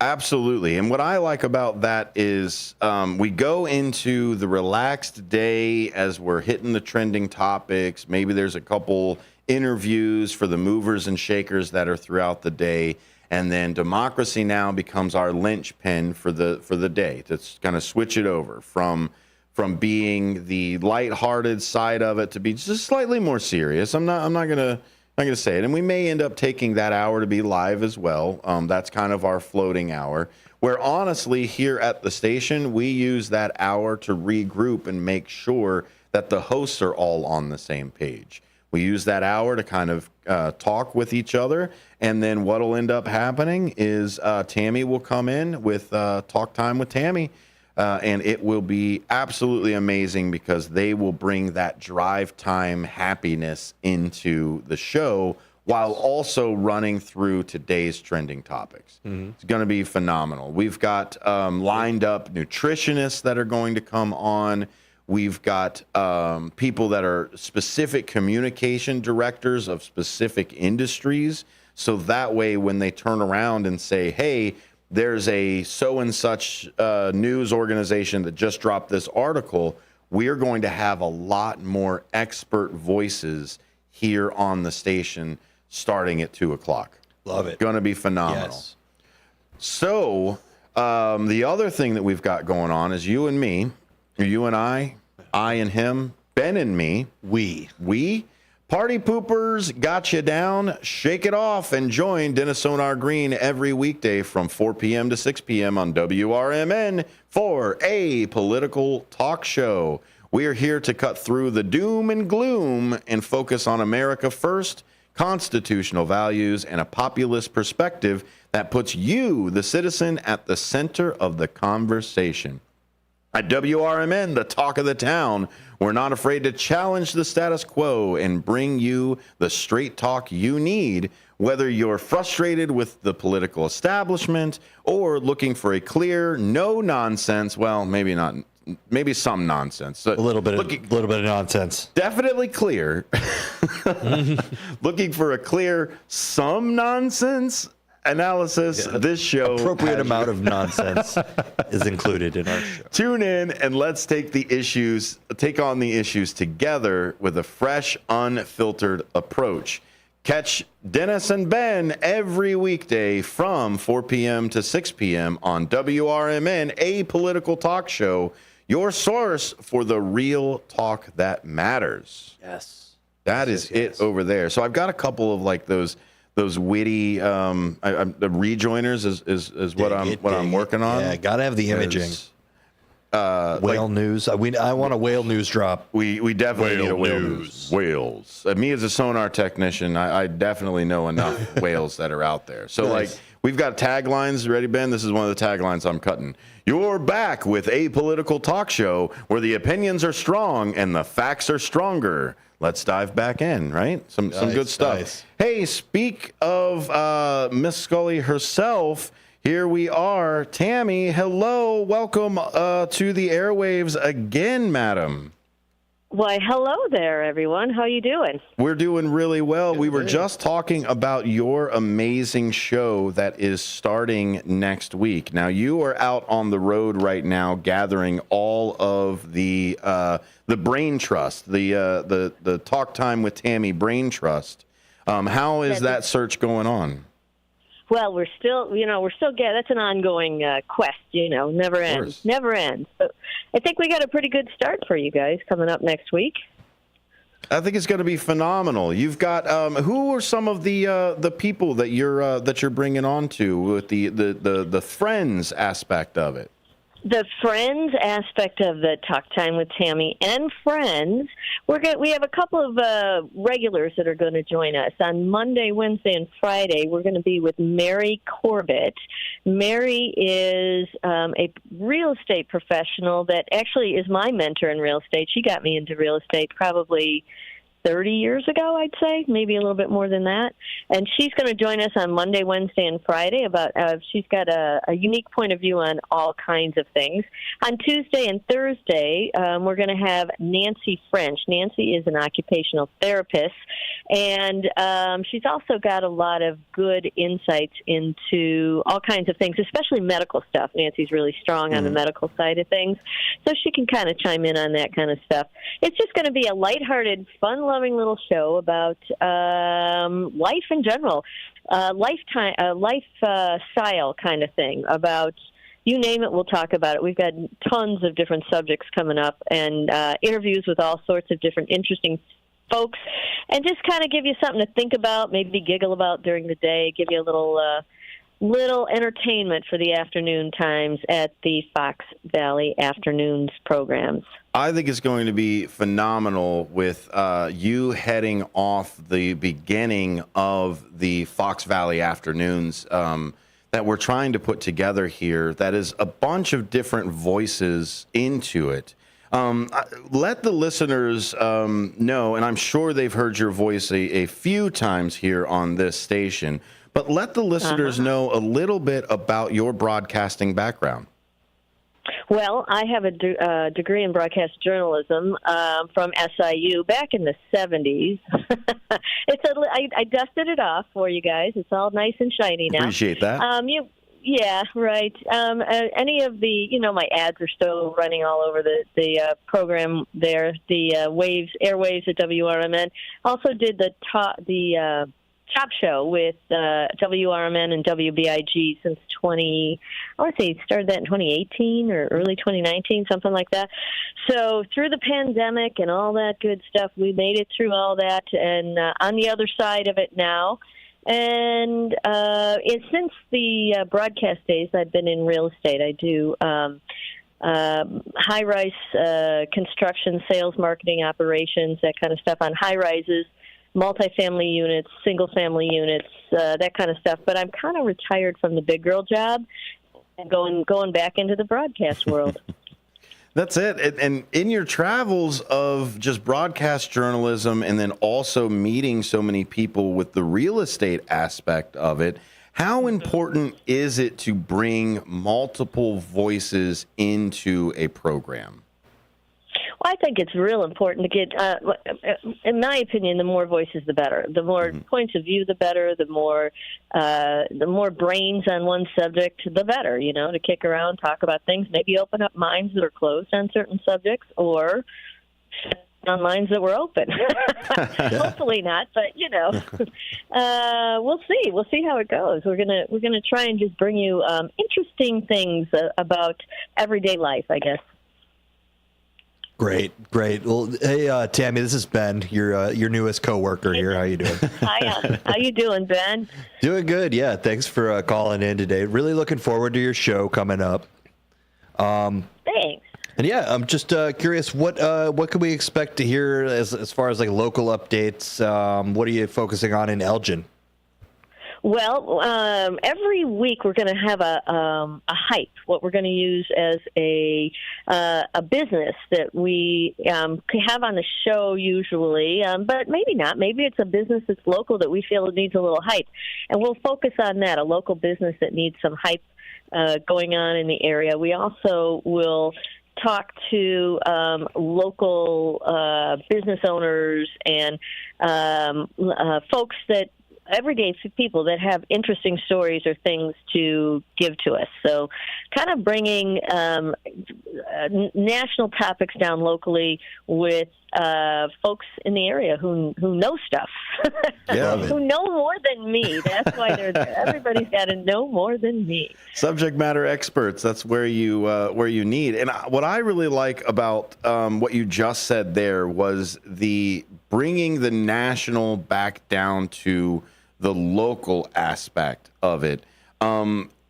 S6: Absolutely. And what I like about that is we go into the relaxed day as we're hitting the trending topics. Maybe there's a couple interviews for the movers and shakers that are throughout the day. And then Democracy Now! Becomes our linchpin for the day to kind of switch it over from being the lighthearted side of it to be just slightly more serious. I'm not gonna say it, and we may end up taking that hour to be live as well. That's kind of our floating hour. Where honestly, here at the station, we use that hour to regroup and make sure that the hosts are all on the same page. We use that hour to kind of talk with each other, and then what'll end up happening is Tammy will come in with Talk Time with Tammy, and it will be absolutely amazing because they will bring that drive time happiness into the show while also running through today's trending topics. Mm-hmm. It's going to be phenomenal. We've got lined up nutritionists that are going to come on. We've got people that are specific communication directors of specific industries. So that way, when they turn around and say, hey, there's a so-and-such news organization that just dropped this article, we're going to have a lot more expert voices here on the station starting at 2 o'clock.
S7: Love it.
S6: Going to be phenomenal. Yes. So the other thing that we've got going on is you and me, you and I and him, Ben and me, we party poopers got you down. Shake it off and join Dennis Sonar Green every weekday from 4 p.m. to 6 p.m. on WRMN for a political talk show. We are here to cut through the doom and gloom and focus on America first, constitutional values, and a populist perspective that puts you, the citizen, at the center of the conversation. At WRMN, the talk of the town, we're not afraid to challenge the status quo and bring you the straight talk you need, whether you're frustrated with the political establishment or looking for a clear, no nonsense, well, maybe not, maybe some nonsense.
S7: A little bit of nonsense.
S6: Definitely clear. Looking for a clear, some nonsense analysis. Yeah, this show,
S7: appropriate amount of nonsense is included in our show.
S6: Tune in and let's take on the issues together with a fresh, unfiltered approach. Catch Dennis and Ben every weekday from 4 p.m. to 6 p.m. on WRMN, a political talk show, your source for the real talk that matters.
S7: Yes.
S6: That is it over there. So I've got a couple of like those witty the rejoiners is what I'm working on.
S7: Yeah, gotta have the imaging. Whale news. I want a whale news drop.
S6: We definitely need a whale news. Whales. Me as a sonar technician, I definitely know enough whales that are out there. So nice. Like we've got taglines. Ready, Ben? This is one of the taglines I'm cutting. You're back with a political talk show where the opinions are strong and the facts are stronger. Let's dive back in, right? Some good stuff. Nice. Hey, speak of Miss Scully herself, here we are. Tammy, hello. Welcome to the airwaves again, madam.
S15: Why, hello there, everyone. How you doing?
S6: We're doing really well. We were just talking about your amazing show that is starting next week. Now, you are out on the road right now gathering all of the Brain Trust, the Talk Time with Tammy Brain Trust. How is that search going on?
S15: Well, we're still getting, that's an ongoing quest, never ends. But I think we got a pretty good start for you guys coming up next week.
S6: I think it's going to be phenomenal. You've got who are some of the people that you're bringing on to with the friends aspect of it?
S15: The friends aspect of the Talk Time with Tammy and Friends, we have a couple of regulars that are going to join us. On Monday, Wednesday, and Friday, we're going to be with Mary Corbett. Mary is a real estate professional that actually is my mentor in real estate. She got me into real estate probably 30 years ago, I'd say, maybe a little bit more than that. And she's going to join us on Monday, Wednesday, and Friday. She's got a unique point of view on all kinds of things. On Tuesday and Thursday, we're going to have Nancy French. Nancy is an occupational therapist, and she's also got a lot of good insights into all kinds of things, especially medical stuff. Nancy's really strong on the medical side of things, so she can kind of chime in on that kind of stuff. It's just going to be a lighthearted, fun-loving little show about life in general, lifestyle kind of thing. About you name it, we'll talk about it. We've got tons of different subjects coming up, and interviews with all sorts of different interesting folks, and just kind of give you something to think about, maybe giggle about during the day, give you a little entertainment for the afternoon times at the Fox Valley Afternoons programs.
S6: I think it's going to be phenomenal with you heading off the beginning of the Fox Valley Afternoons that we're trying to put together here. That is a bunch of different voices into it. Let the listeners know, and I'm sure they've heard your voice a few times here on this station, but let the listeners know a little bit about your broadcasting background.
S15: Well, I have a degree in broadcast journalism from SIU back in the 70s. I dusted it off for you guys. It's all nice and shiny now.
S6: Appreciate that.
S15: Yeah, right. Any of the, my ads are still running all over the program there, the airwaves at WRMN. Also did the Top Show with WRMN and WBIG since started that in 2018 or early 2019, something like that. So through the pandemic and all that good stuff, we made it through all that, and on the other side of it now. And since the broadcast days, I've been in real estate. I do high-rise construction, sales, marketing, operations, that kind of stuff on high-rises, multifamily units, single-family units, that kind of stuff. But I'm kind of retired from the big girl job and going back into the broadcast world.
S6: That's it. And in your travels of just broadcast journalism and then also meeting so many people with the real estate aspect of it, how important is it to bring multiple voices into a program?
S15: Well, I think it's real important to get, in my opinion, the more voices, the better. The more points of view, the better. The more brains on one subject, the better, to kick around, talk about things, maybe open up minds that are closed on certain subjects or on minds that were open. Hopefully not, but, we'll see. We'll see how it goes. We're gonna try and just bring you interesting things about everyday life, I guess.
S7: Great. Well, hey, Tammy, this is Ben, your newest coworker here. How you doing?
S15: Hi, how you doing, Ben?
S7: Doing good. Yeah, thanks for calling in today. Really looking forward to your show coming up.
S15: Thanks.
S7: And yeah, I'm just curious, what can we expect to hear as far as like local updates? What are you focusing on in Elgin?
S15: Well, every week we're going to have a hype, what we're going to use as a business that we have on the show usually, but maybe not. Maybe it's a business that's local that we feel needs a little hype, and we'll focus on that, a local business that needs some hype going on in the area. We also will talk to local business owners and folks that everyday people that have interesting stories or things to give to us. So kind of bringing national topics down locally with folks in the area who know stuff, who know more than me. That's why they're there. Everybody's got to know more than me.
S6: Subject matter experts. That's where you need. And what I really like about what you just said there was the bringing the national back down to the local aspect of it.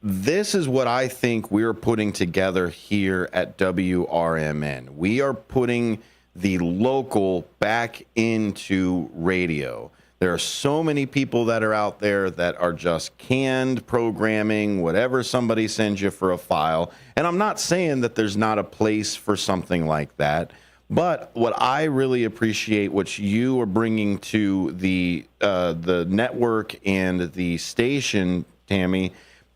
S6: This is what I think we're putting together here at WRMN. We are putting the local back into radio. There are so many people that are out there that are just canned programming, whatever somebody sends you for a file. And I'm not saying that there's not a place for something like that. But what I really appreciate, what you are bringing to the network and the station, Tammy,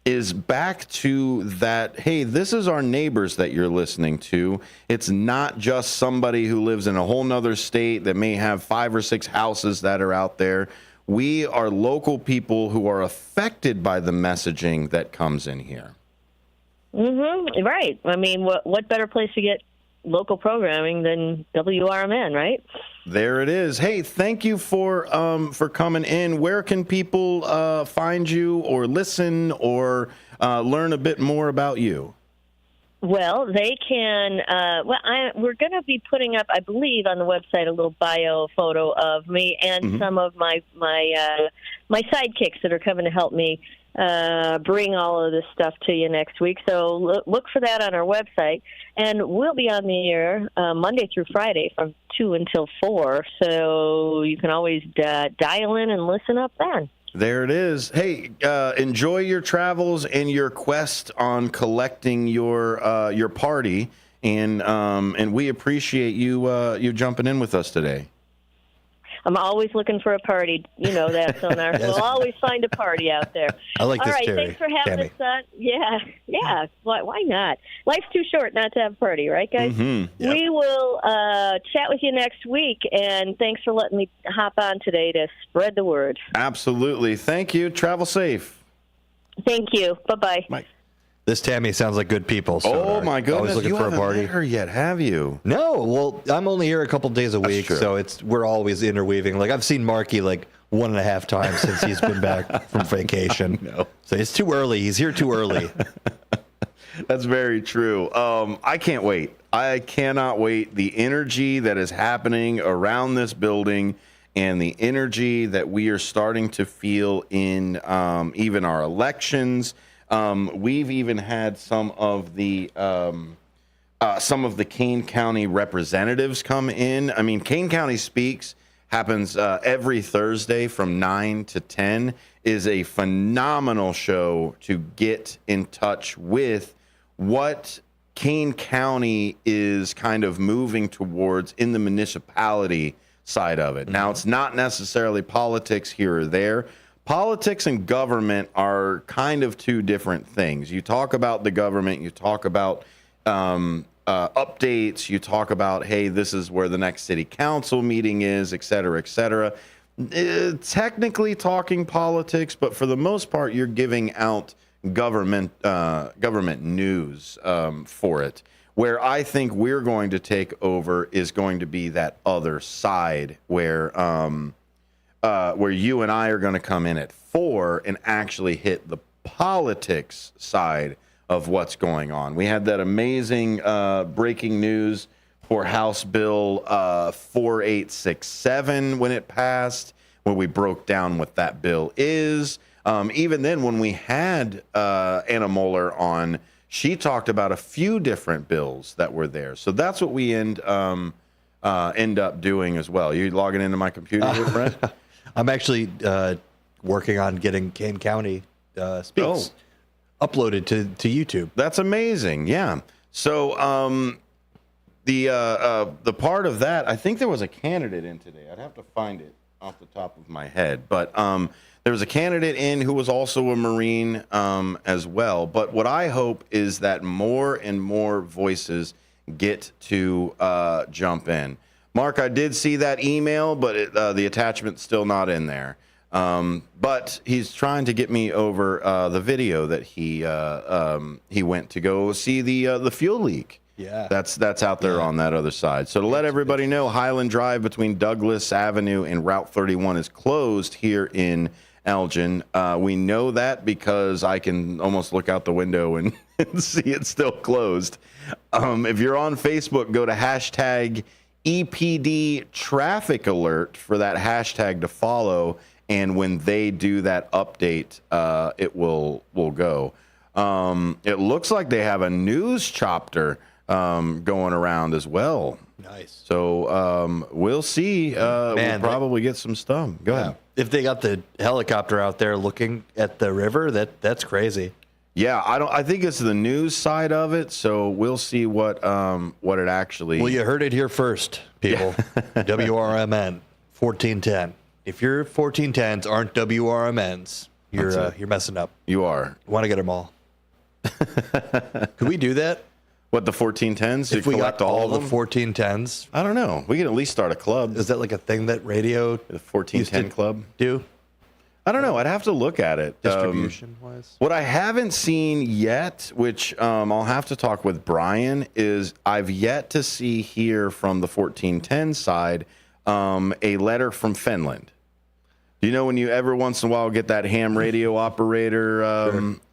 S6: is back to that, hey, this is our neighbors that you're listening to. It's not just somebody who lives in a whole nother state that may have 5 or 6 houses that are out there. We are local people who are affected by the messaging that comes in here.
S15: Mm-hmm. Right. I mean, what better place to get local programming than WRMN, right?
S6: There it is. Hey, thank you for coming in. Where can people find you or listen or learn a bit more about you?
S15: Well, they can. We're going to be putting up, I believe, on the website a little bio photo of me and some of my sidekicks that are coming to help me bring all of this stuff to you next week. So look for that on our website. And we'll be on the air Monday through Friday from 2 until 4. So you can always dial in and listen up then.
S6: There it is. Hey, enjoy your travels and your quest on collecting your party. And we appreciate you jumping in with us today.
S15: I'm always looking for a party. You know that, Sonar. We'll always find a party out there.
S7: I like
S15: this,
S7: Terry.
S15: All right, thanks for having us on. Yeah. Why not? Life's too short not to have a party, right, guys?
S6: Mm-hmm. Yep.
S15: We will chat with you next week, and thanks for letting me hop on today to spread the word.
S6: Absolutely. Thank you. Travel safe.
S15: Thank you. Bye-bye.
S6: Bye.
S7: This Tammy sounds like good people.
S6: Oh, my goodness.
S7: Always looking
S6: you
S7: for a
S6: haven't
S7: party.
S6: met her yet, have you?
S7: No. Well, I'm only here a couple days a week,
S6: true.
S7: so we're always interweaving. Like, I've seen Marky like 1.5 times since he's been back from vacation.
S6: No.
S7: So it's too early. He's here too early.
S6: That's very true. I can't wait. I cannot wait. The energy that is happening around this building and the energy that we are starting to feel in even our elections. We've even had some of the Kane County representatives come in. I mean, Kane County Speaks happens every Thursday from 9 to 10. Is a phenomenal show to get in touch with what Kane County is kind of moving towards in the municipality side of it. Now, it's not necessarily politics here or there. Politics and government are kind of two different things. You talk about the government, you talk about updates, you talk about, hey, this is where the next city council meeting is, et cetera, et cetera. Technically talking politics, but for the most part, you're giving out government news for it. Where I think we're going to take over is going to be that other side where you and I are going to come in at 4 and actually hit the politics side of what's going on. We had that amazing breaking news for House Bill 4867 when it passed, where we broke down what that bill is. Even then, when we had Anna Moeller on, she talked about a few different bills that were there. So that's what we end up doing as well. You logging into my computer here, Brent?
S7: I'm actually working on getting Kane County Speaks uploaded to YouTube.
S6: That's amazing. Yeah. So the part of that, I think there was a candidate in today. I'd have to find it off the top of my head, but there was a candidate in who was also a Marine as well. But what I hope is that more and more voices get to jump in. Mark, I did see that email, but the attachment's still not in there. But he's trying to get me over the video that he went to go see the fuel leak.
S7: Yeah.
S6: That's out there on that other side. So to let everybody know, Highland Drive between Douglas Avenue and Route 31 is closed here in Elgin. We know that because I can almost look out the window and see it's still closed. If you're on Facebook, go to hashtag EPD traffic alert for that hashtag to follow. And when they do that update, it will go. It looks like they have a news chopper going around as well.
S7: Nice.
S6: So we'll see. We'll probably get some stuff. Go ahead.
S7: If they got the helicopter out there looking at the river, that's crazy.
S6: Yeah, I think it's the news side of it. So we'll see what it actually.
S7: Well, you heard it here first, people. WRMN 1410. If your 1410s aren't WRMNs, you're messing up.
S6: You are.
S7: Want to get them all? Could we do that?
S6: What, the 1410s?
S7: If we got all the 1410s?
S6: I don't know. We can at least start a club.
S7: Is that like a thing that radio,
S6: the 1410 club,
S7: do?
S6: I don't know. I'd have to look at it.
S7: Distribution-wise?
S6: What I haven't seen yet, which I'll have to talk with Brian, is I've yet to see here from the 1410 side a letter from Finland. Do you know when you ever once in a while get that ham radio operator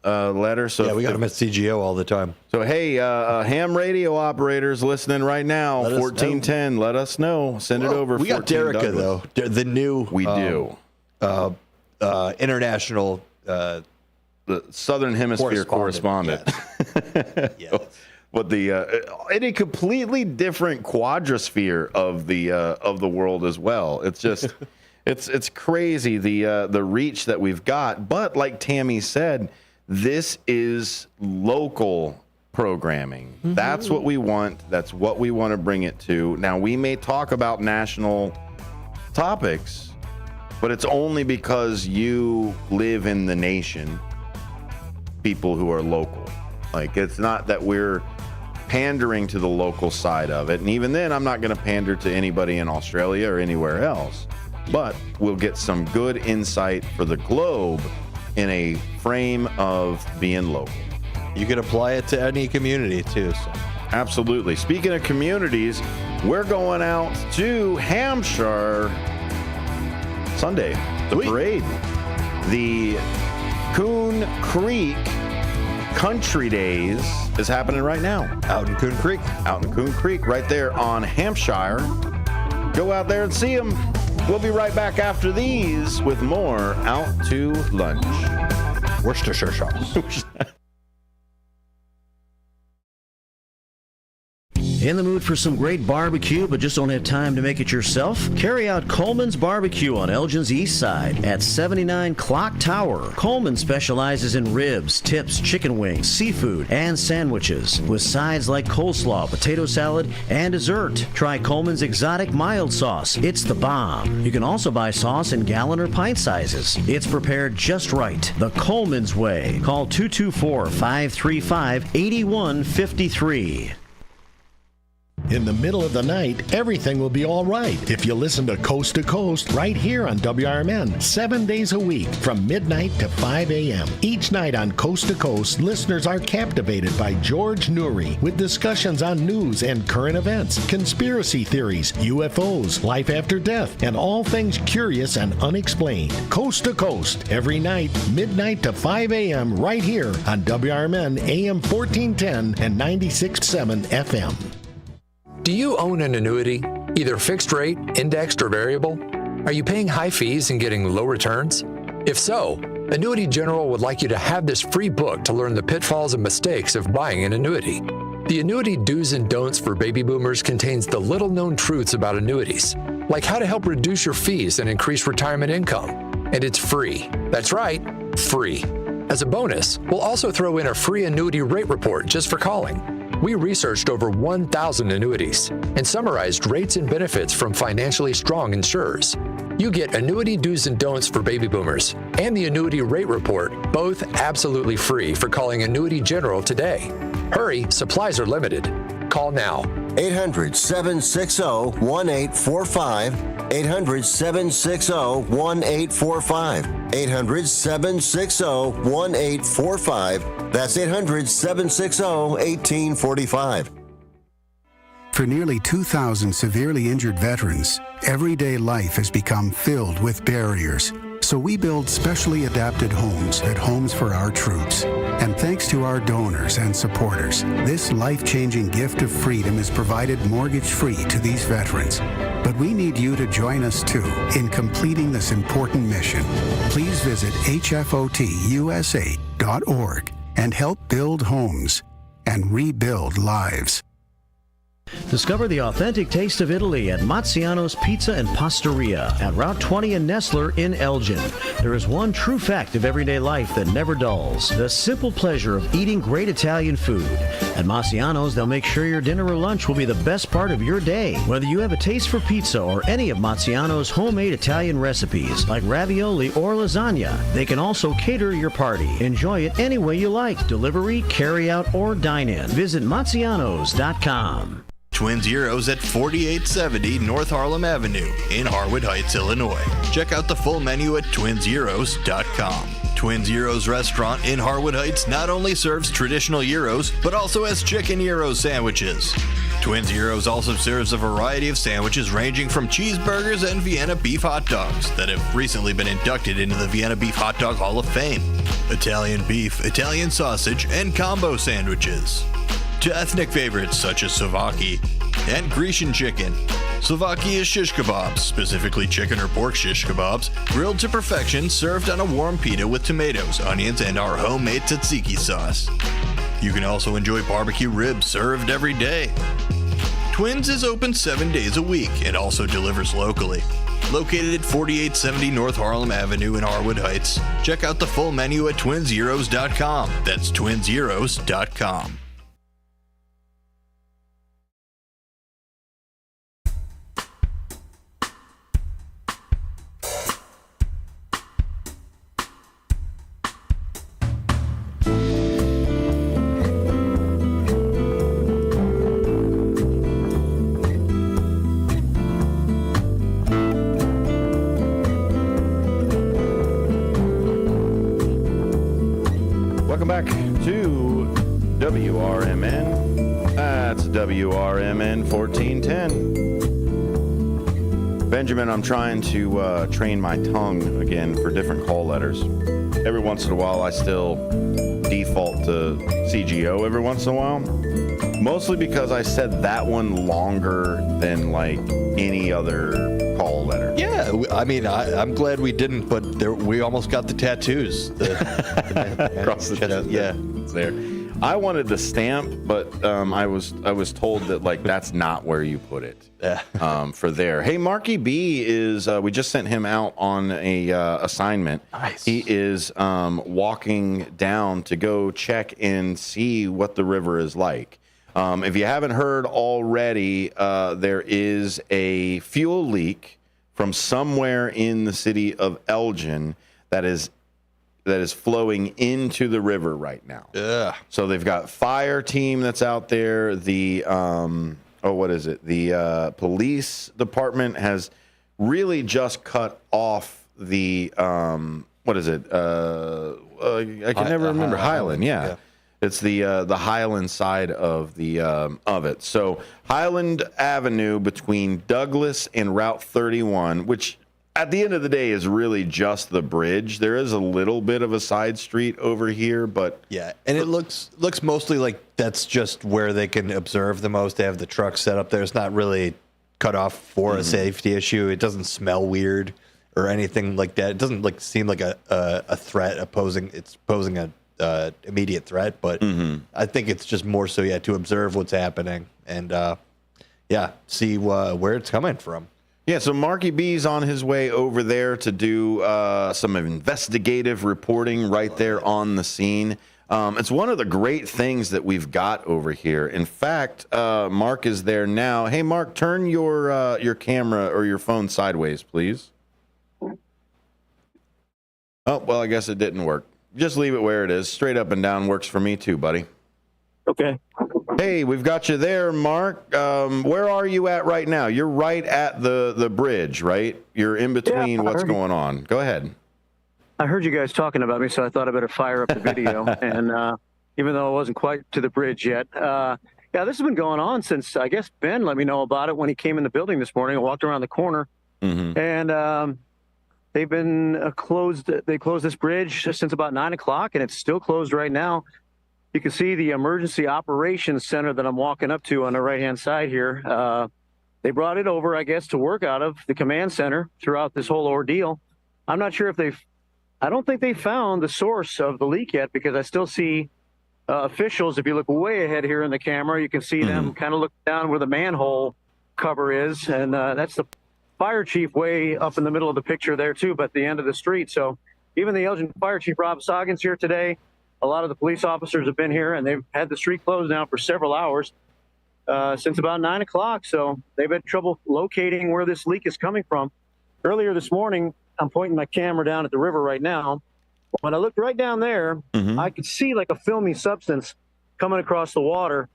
S6: letter? So
S7: yeah, we got them at CGO all the time.
S6: So, hey, ham radio operators listening right now, 1410, let us know. Send it over.
S7: We got Derica,
S6: Douglas.
S7: though. The new
S6: We do.
S7: international
S6: the Southern Hemisphere correspondent.
S7: Yes.
S6: But in a completely different quadrosphere of the world as well. It's just it's crazy the reach that we've got. But like Tammy said, this is local programming. Mm-hmm. That's what we want. That's what we want to bring it to. Now we may talk about national topics, but it's only because you live in the nation. People who are local. Like, it's not that we're pandering to the local side of it. And even then, I'm not going to pander to anybody in Australia or anywhere else. But we'll get some good insight for the globe in a frame of being local.
S7: You can apply it to any community, too. So.
S6: Absolutely. Speaking of communities, we're going out to Hampshire Sunday, the parade. The Coon Creek Country Days is happening right now.
S7: Out in Coon Creek.
S6: Out in Coon Creek, right there on Hampshire. Go out there and see them. We'll be right back after these with more Out to Lunch.
S7: Worcestershire sauce.
S4: In the mood for some great barbecue, but just don't have time to make it yourself? Carry out Coleman's Barbecue on Elgin's East Side at 79 Clock Tower. Coleman specializes in ribs, tips, chicken wings, seafood, and sandwiches, with sides like coleslaw, potato salad, and dessert. Try Coleman's Exotic Mild Sauce. It's the bomb. You can also buy sauce in gallon or pint sizes. It's prepared just right, the Coleman's way. Call 224-535-8153.
S21: In the middle of the night, everything will be all right if you listen to Coast right here on WRMN, 7 days a week from midnight to 5 a.m. Each night on Coast to Coast, listeners are captivated by George Noory with discussions on news and current events, conspiracy theories, UFOs, life after death, and all things curious and unexplained. Coast to Coast, every night, midnight to 5 a.m. right here on WRMN AM 1410 and 96.7 FM.
S16: Do you own an annuity, either fixed rate, indexed, or variable? Are you paying high fees and getting low returns? If so, Annuity General would like you to have this free book to learn the pitfalls and mistakes of buying an annuity. The Annuity Do's and Don'ts for Baby Boomers contains the little-known truths about annuities, like how to help reduce your fees and increase retirement income. And it's free. That's right, free. As a bonus, we'll also throw in a free annuity rate report just for calling. We researched over 1,000 annuities and summarized rates and benefits from financially strong insurers. You get Annuity Do's and Don'ts for Baby Boomers and the Annuity Rate Report, both absolutely free for calling Annuity General today. Hurry, supplies are limited. Call now.
S17: 800-760-1845. 800-760-1845. 800-760-1845. That's 800-760-1845.
S18: For nearly 2,000 severely injured veterans, everyday life has become filled with barriers. So we build specially adapted homes at Homes for Our Troops. And thanks to our donors and supporters, this life-changing gift of freedom is provided mortgage-free to these veterans. But we need you to join us too in completing this important mission. Please visit hfotusa.org and help build homes and rebuild lives.
S4: Discover the authentic taste of Italy at Mazziano's Pizza and Pastaria at Route 20 in Nestler in Elgin. There is one true fact of everyday life that never dulls: the simple pleasure of eating great Italian food. At Mazziano's, they'll make sure your dinner or lunch will be the best part of your day. Whether you have a taste for pizza or any of Mazziano's homemade Italian recipes, like ravioli or lasagna, they can also cater your party. Enjoy it any way you like: delivery, carry out, or dine in. Visit Mazzianos.com.
S32: Twin Zeros at 4870 North Harlem Avenue in Harwood Heights, Illinois. Check out the full menu at twinzeros.com. Twin Zeros Restaurant in Harwood Heights not only serves traditional gyros, but also has chicken gyro sandwiches. Twin Zeros also serves a variety of sandwiches ranging from cheeseburgers and Vienna beef hot dogs that have recently been inducted into the Vienna Beef Hot Dog Hall of Fame. Italian beef, Italian sausage, and combo sandwiches. To ethnic favorites such as Slovaki and Grecian chicken. Slovaki is shish kebabs, specifically chicken or pork shish kebabs, grilled to perfection, served on a warm pita with tomatoes, onions, and our homemade tzatziki sauce. You can also enjoy barbecue ribs served every day. Twins is open 7 days a week and also delivers locally. Located at 4870 North Harlem Avenue in Harwood Heights. Check out the full menu at twinzeros.com. That's twinzeros.com.
S6: Welcome back to WRMN. That's WRMN 1410. Benjamin, I'm trying to train my tongue again for different call letters. Every once in a while, I still default to CGO every once in a while. Mostly because I said that one longer than like any other call letter.
S7: Yeah, I mean, I'm glad we didn't, but we almost got the tattoos.
S6: Across the yeah, it's there. I wanted the stamp, but I was told that like that's not where you put it. For there. Hey, Marky B is. We just sent him out on a assignment. Nice. He is walking down to go check and see what the river is like. If you haven't heard already, there is a fuel leak from somewhere in the city of Elgin that is flowing into the river right now.
S7: Yeah.
S6: So they've got fire team that's out there. The The police department has really just cut off the I can never remember. Highland, yeah. It's the Highland side of it. So Highland Avenue between Douglas and Route 31, which at the end of the day is really just the bridge. There is a little bit of a side street over here, but
S7: yeah, and it looks mostly like that's just where they can observe the most. They have the trucks set up there. It's not really cut off for a safety issue. It doesn't smell weird or anything like that. It doesn't seem like a threat posing a immediate threat, but I think it's just more so to observe what's happening and see where it's coming from.
S6: Yeah, so Marky B's on his way over there to do some investigative reporting right there on the scene. It's one of the great things that we've got over here. In fact, Mark is there now. Hey, Mark, turn your camera or your phone sideways, please. Oh, well, I guess it didn't work. Just leave it where it is. Straight up and down works for me too, buddy.
S19: Okay.
S6: Hey, we've got you there, Mark. Where are you at right now? You're right at the bridge, right? You're in between what's going on. Go ahead.
S3: I heard you guys talking about me, so I thought I better fire up the video. And even though I wasn't quite to the bridge yet, yeah, this has been going on since, I guess, Ben let me know about it when he came in the building this morning. I walked around the corner, and they've been closed. They closed this bridge since about 9 o'clock, and it's still closed right now. You can see the emergency operations center that I'm walking up to on the right-hand side here. They brought it over, I guess, to work out of the command center throughout this whole ordeal. I'm not sure if I don't think they found the source of the leak yet, because I still see officials. If you look way ahead here in the camera, you can see them kind of look down where the manhole cover is. And that's the fire chief way up in the middle of the picture there too, but at the end of the street. So even the Elgin Fire Chief, Rob Soggin's here today. A lot of the police officers have been here, and they've had the street closed now for several hours since about 9 o'clock. So they've had trouble locating where this leak is coming from. Earlier this morning, I'm pointing my camera down at the river right now. When I looked right down there, I could see like a filmy substance coming across the water,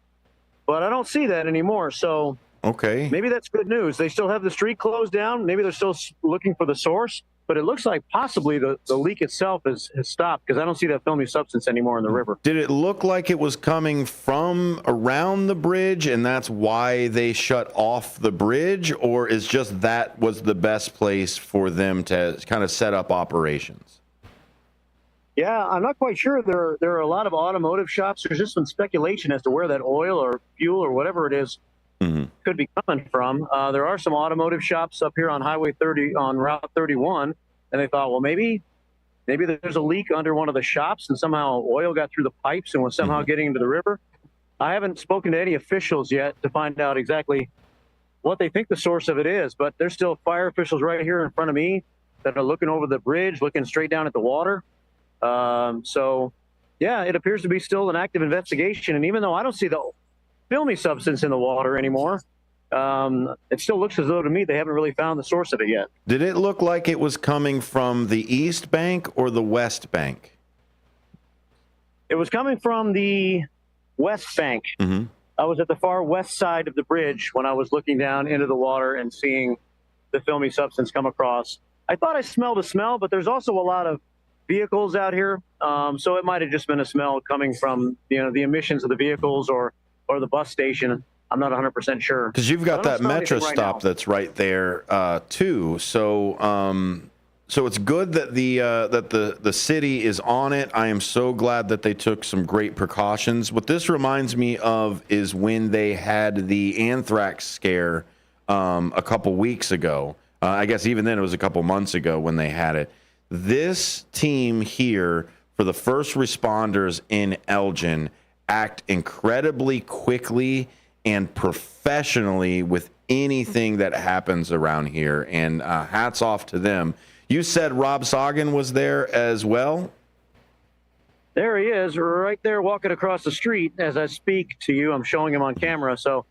S3: but I don't see that anymore. So maybe that's good news. They still have the street closed down. Maybe they're still looking for the source. But it looks like possibly the leak itself has stopped, because I don't see that filmy substance anymore in the river.
S6: Did it look like it was coming from around the bridge, and that's why they shut off the bridge? Or is just that was the best place for them to kind of set up operations?
S3: Yeah, I'm not quite sure. There are a lot of automotive shops. There's just some speculation as to where that oil or fuel or whatever it is could be coming from. There are some automotive shops up here on Highway 30 on Route 31, and they thought, well, maybe there's a leak under one of the shops, and somehow oil got through the pipes and was somehow getting into the river. I haven't spoken to any officials yet to find out exactly what they think the source of it is, but there's still fire officials right here in front of me that are looking over the bridge, looking straight down at the water. So, yeah, it appears to be still an active investigation, and even though I don't see the filmy substance in the water anymore, it still looks as though to me they haven't really found the source of it yet.
S6: Did it look like it was coming from the east bank or the west bank?
S3: It was coming from the west bank. I was at the far west side of the bridge when I was looking down into the water and seeing the filmy substance come across. I thought I smelled a smell, but there's also a lot of vehicles out here, so it might have just been a smell coming from the emissions of the vehicles or the bus station. I'm not 100% sure.
S6: Because you've got that metro stop that's right there too. So so it's good that the city is on it. I am so glad that they took some great precautions. What this reminds me of is when they had the anthrax scare a couple weeks ago. I guess even then it was a couple months ago when they had it. This team here for the first responders in Elgin act incredibly quickly and professionally with anything that happens around here, and hats off to them. You said Rob Soggin was there as well?
S3: There he is, right there walking across the street as I speak to you. I'm showing him on camera. So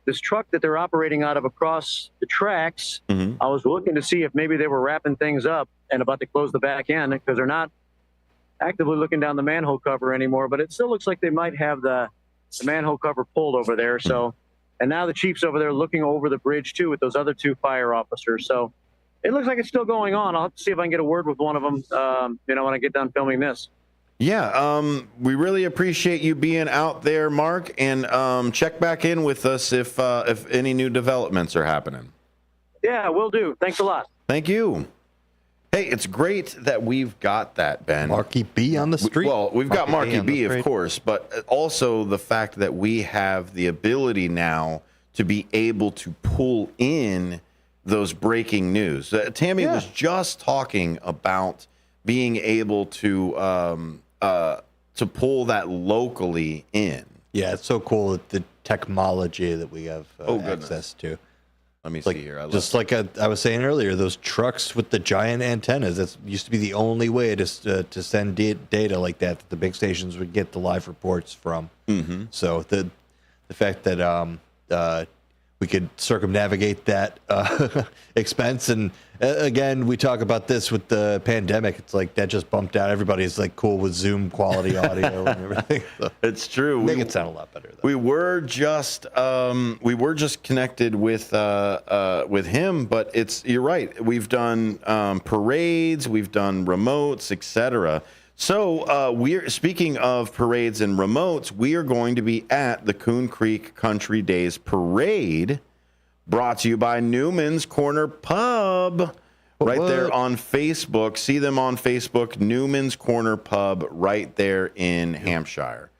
S3: this truck that they're operating out of across the tracks, I was looking to see if maybe they were wrapping things up and about to close the back end, because they're not actively looking down the manhole cover anymore, but it still looks like they might have the manhole cover pulled over there. So, and now the chief's over there looking over the bridge too with those other two fire officers. So it looks like it's still going on. I'll have to see if I can get a word with one of them, when I get done filming this.
S6: Yeah, we really appreciate you being out there, Mark, and check back in with us if any new developments are happening.
S3: Yeah, will do. Thanks a lot.
S6: Thank you. Hey, it's great that we've got that, Ben.
S7: Marky B on the street.
S6: Well, we've got Marky B, of course, but also the fact that we have the ability now to be able to pull in those breaking news. Tammy was just talking about being able to pull that locally in.
S7: Yeah, it's so cool with the technology that we have access to.
S6: Let me see here.
S7: I was saying earlier, those trucks with the giant antennas, that used to be the only way to send data like that the big stations would get the live reports from. So the fact that we could circumnavigate that expense. And again, we talk about this with the pandemic. It's like that just bumped out. Everybody's like cool with Zoom quality audio and everything. So
S6: it's true.
S7: Make it sound a lot better, though.
S6: We were just connected with him, but you're right. We've done parades, we've done remotes, etc. So we're speaking of parades and remotes. We are going to be at the Coon Creek Country Days Parade, brought to you by Newman's Corner Pub, there on Facebook. See them on Facebook, Newman's Corner Pub, right there in Hampshire.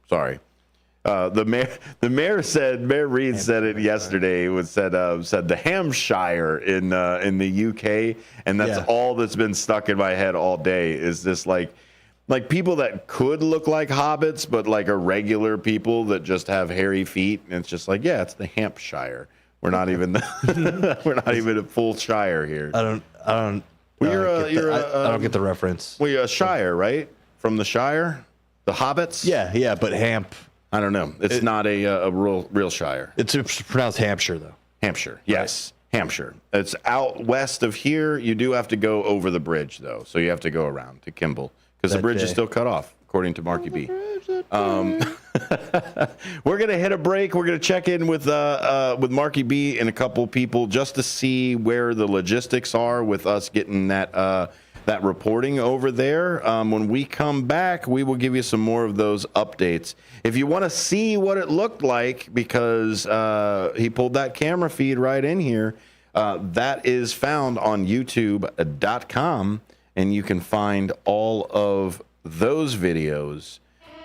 S6: Sorry. Mayor Reed said it yesterday. It said the Hampshire in the UK, and that's all that's been stuck in my head all day. Is this like people that could look like hobbits, but like are regular people that just have hairy feet, and it's just like, it's the Hampshire. We're not even a full shire here.
S7: I don't get the reference.
S6: Well, you're a shire, right? From the Shire, the hobbits.
S7: Yeah, but Hamp.
S6: I don't know. It's not a real shire.
S7: It's pronounced Hampshire, though.
S6: Hampshire, yes. Right. Hampshire. It's out west of here. You do have to go over the bridge, though. So you have to go around to Kimball because the bridge is still cut off, according to Marky B. We're going to hit a break. We're going to check in with Marky B and a couple people just to see where the logistics are with us getting that reporting over there. When we come back, we will give you some more of those updates. If you want to see what it looked like, because he pulled that camera feed right in here, that is found on youtube.com, and you can find all of those videos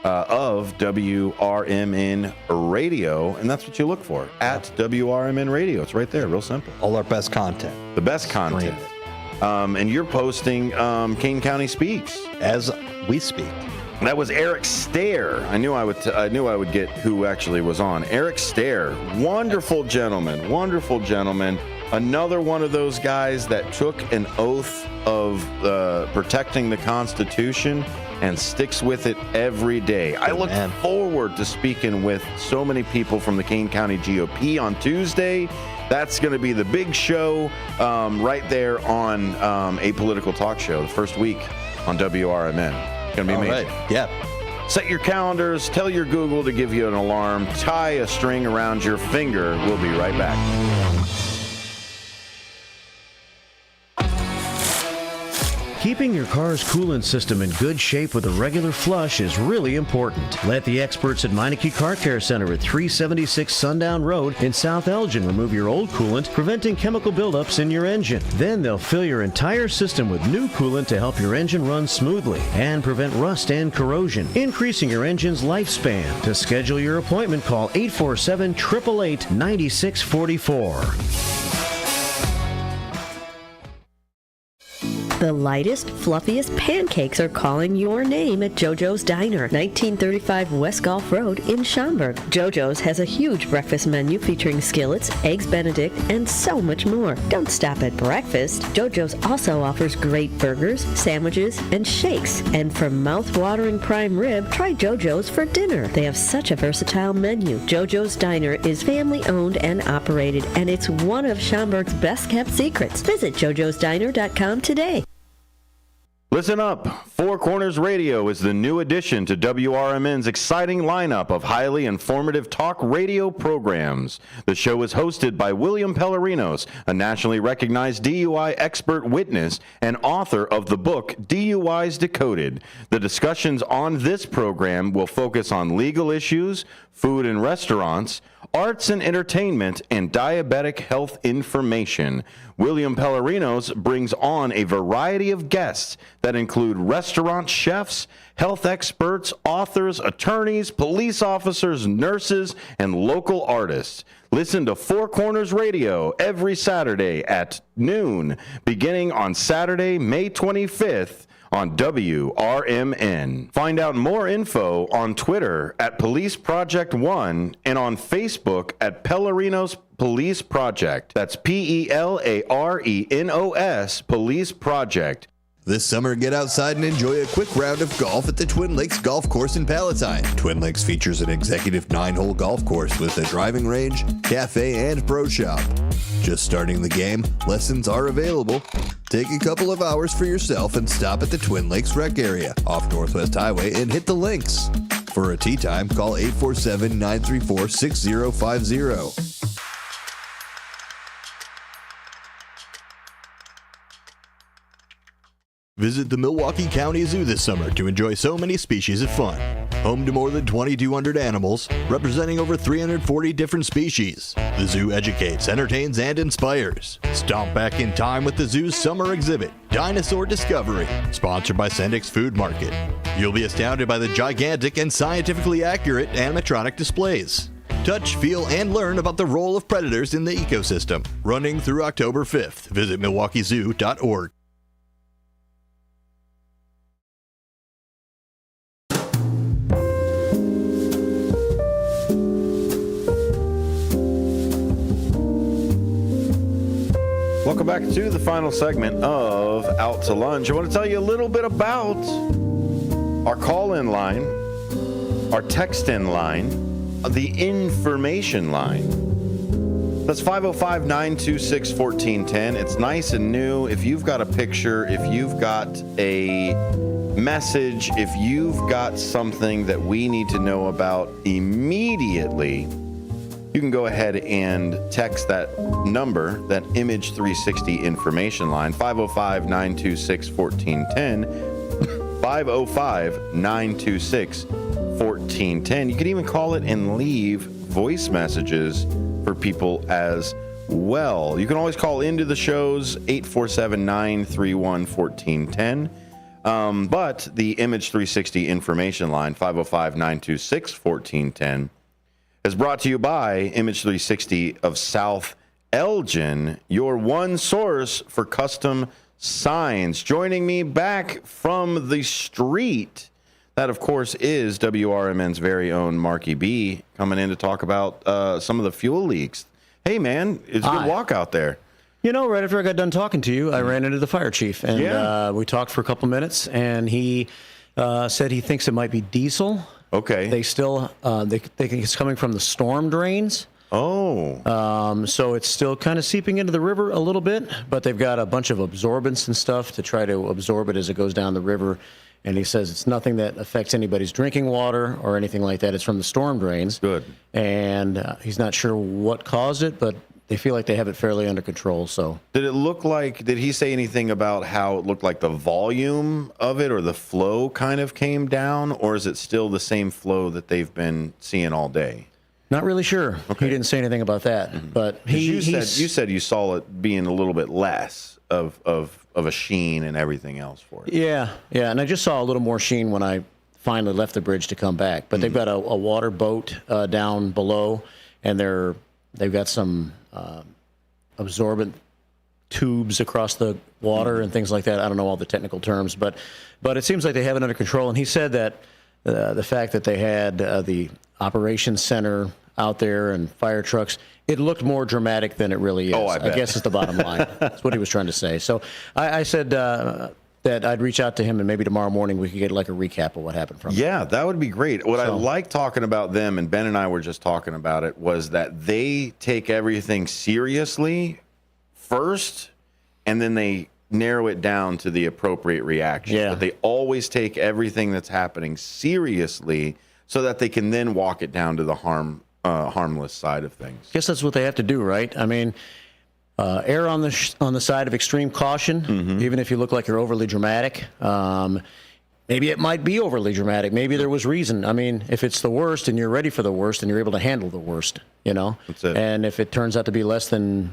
S6: of WRMN Radio, and that's what you look for, at WRMN Radio. It's right there, real simple.
S7: All our best content.
S6: The best content. And you're posting Kane County Speaks
S7: as we speak.
S6: That was Eric Stair. I knew I would get who actually was on. Eric Stair, wonderful gentleman. Another one of those guys that took an oath of protecting the Constitution and sticks with it every day. I look forward to speaking with so many people from the Kane County GOP on Tuesday. That's going to be the big show right there on A Political Talk Show, the first week on WRMN. Going to be amazing.
S7: Right. Yeah.
S6: Set your calendars. Tell your Google to give you an alarm. Tie a string around your finger. We'll be right back.
S4: Keeping your car's coolant system in good shape with a regular flush is really important. Let the experts at Meineke Car Care Center at 376 Sundown Road in South Elgin remove your old coolant, preventing chemical buildups in your engine. Then they'll fill your entire system with new coolant to help your engine run smoothly and prevent rust and corrosion, increasing your engine's lifespan. To schedule your appointment, call 847-888-9644.
S19: The lightest, fluffiest pancakes are calling your name at JoJo's Diner, 1935 West Gulf Road in Schaumburg. JoJo's has a huge breakfast menu featuring skillets, eggs Benedict, and so much more. Don't stop at breakfast. JoJo's also offers great burgers, sandwiches, and shakes. And for mouth-watering prime rib, try JoJo's for dinner. They have such a versatile menu. JoJo's Diner is family-owned and operated, and it's one of Schaumburg's best-kept secrets. Visit jojosdiner.com today.
S6: Listen up. Four Corners Radio is the new addition to WRMN's exciting lineup of highly informative talk radio programs. The show is hosted by William Pellerinos, a nationally recognized DUI expert witness and author of the book DUIs Decoded. The discussions on this program will focus on legal issues, food and restaurants, arts and entertainment, and diabetic health information. William Pellerinos brings on a variety of guests that include restaurant chefs, health experts, authors, attorneys, police officers, nurses, and local artists. Listen to Four Corners Radio every Saturday at noon, beginning on Saturday, May 25th, on WRMN. Find out more info on Twitter at Police Project 1 and on Facebook at Pellerinos Police Project. That's Pelearenos Police Project.
S32: This summer, get outside and enjoy a quick round of golf at the Twin Lakes Golf Course in Palatine. Twin Lakes features an executive 9-hole golf course with a driving range, cafe, and pro shop. Just starting the game, lessons are available. Take a couple of hours for yourself and stop at the Twin Lakes Rec area off Northwest Highway and hit the links. For a tee time, call 847-934-6050. Visit the Milwaukee County Zoo this summer to enjoy so many species of fun. Home to more than 2,200 animals, representing over 340 different species. The zoo educates, entertains, and inspires. Stomp back in time with the zoo's summer exhibit, Dinosaur Discovery, sponsored by Sendik's Food Market. You'll be astounded by the gigantic and scientifically accurate animatronic displays. Touch, feel, and learn about the role of predators in the ecosystem. Running through October 5th. Visit MilwaukeeZoo.org.
S6: Welcome back to the final segment of Out to Lunch. I want to tell you a little bit about our call-in line, our text-in line, the information line. That's 505-926-1410. It's nice and new. If you've got a picture, if you've got a message, if you've got something that we need to know about immediately, you can go ahead and text that number, that Image 360 information line, 505-926-1410, 505-926-1410. You can even call it and leave voice messages for people as well. You can always call into the shows, 847-931-1410. But the Image 360 information line, 505-926-1410, is brought to you by Image 360 of South Elgin, your one source for custom signs. Joining me back from the street, that of course is WRMN's very own Marky B, coming in to talk about some of the fuel leaks. Hey man, it's a good walk out there.
S4: You know, right after I got done talking to you, I ran into the fire chief, and we talked for a couple minutes, and he said he thinks it might be diesel.
S6: Okay.
S4: They still they think it's coming from the storm drains.
S6: Oh.
S4: So it's still kind of seeping into the river a little bit, but they've got a bunch of absorbents and stuff to try to absorb it as it goes down the river. And he says it's nothing that affects anybody's drinking water or anything like that. It's from the storm drains.
S6: Good.
S4: And he's not sure what caused it, but they feel like they have it fairly under control. So
S6: did he say anything about how it looked like the volume of it or the flow kind of came down, or is it still the same flow that they've been seeing all day?
S4: Not really sure. Okay. He didn't say anything about that, but you
S6: said you saw it being a little bit less of a sheen and everything else for it.
S4: Yeah, and I just saw a little more sheen when I finally left the bridge to come back. But they've got a water boat down below, and they've got some absorbent tubes across the water and things like that. I don't know all the technical terms, but it seems like they have it under control. And he said that the fact that they had the operations center out there and fire trucks, it looked more dramatic than it really is.
S6: Oh, I bet.
S4: I guess is the bottom line. That's what he was trying to say. So I said that I'd reach out to him, and maybe tomorrow morning we could get like a recap of what happened from him.
S6: Yeah, that would be great. What I like talking about them, and Ben and I were just talking about it, was that they take everything seriously first, and then they narrow it down to the appropriate reaction.
S4: Yeah.
S6: But they always take everything that's happening seriously so that they can then walk it down to the harmless side of things.
S4: I guess that's what they have to do, right? I mean, err on the side of extreme caution, even if you look like you're overly dramatic. Maybe it might be overly dramatic. Maybe there was reason. I mean, if it's the worst and you're ready for the worst and you're able to handle the worst, you know?
S6: That's it.
S4: And if it turns out to be less than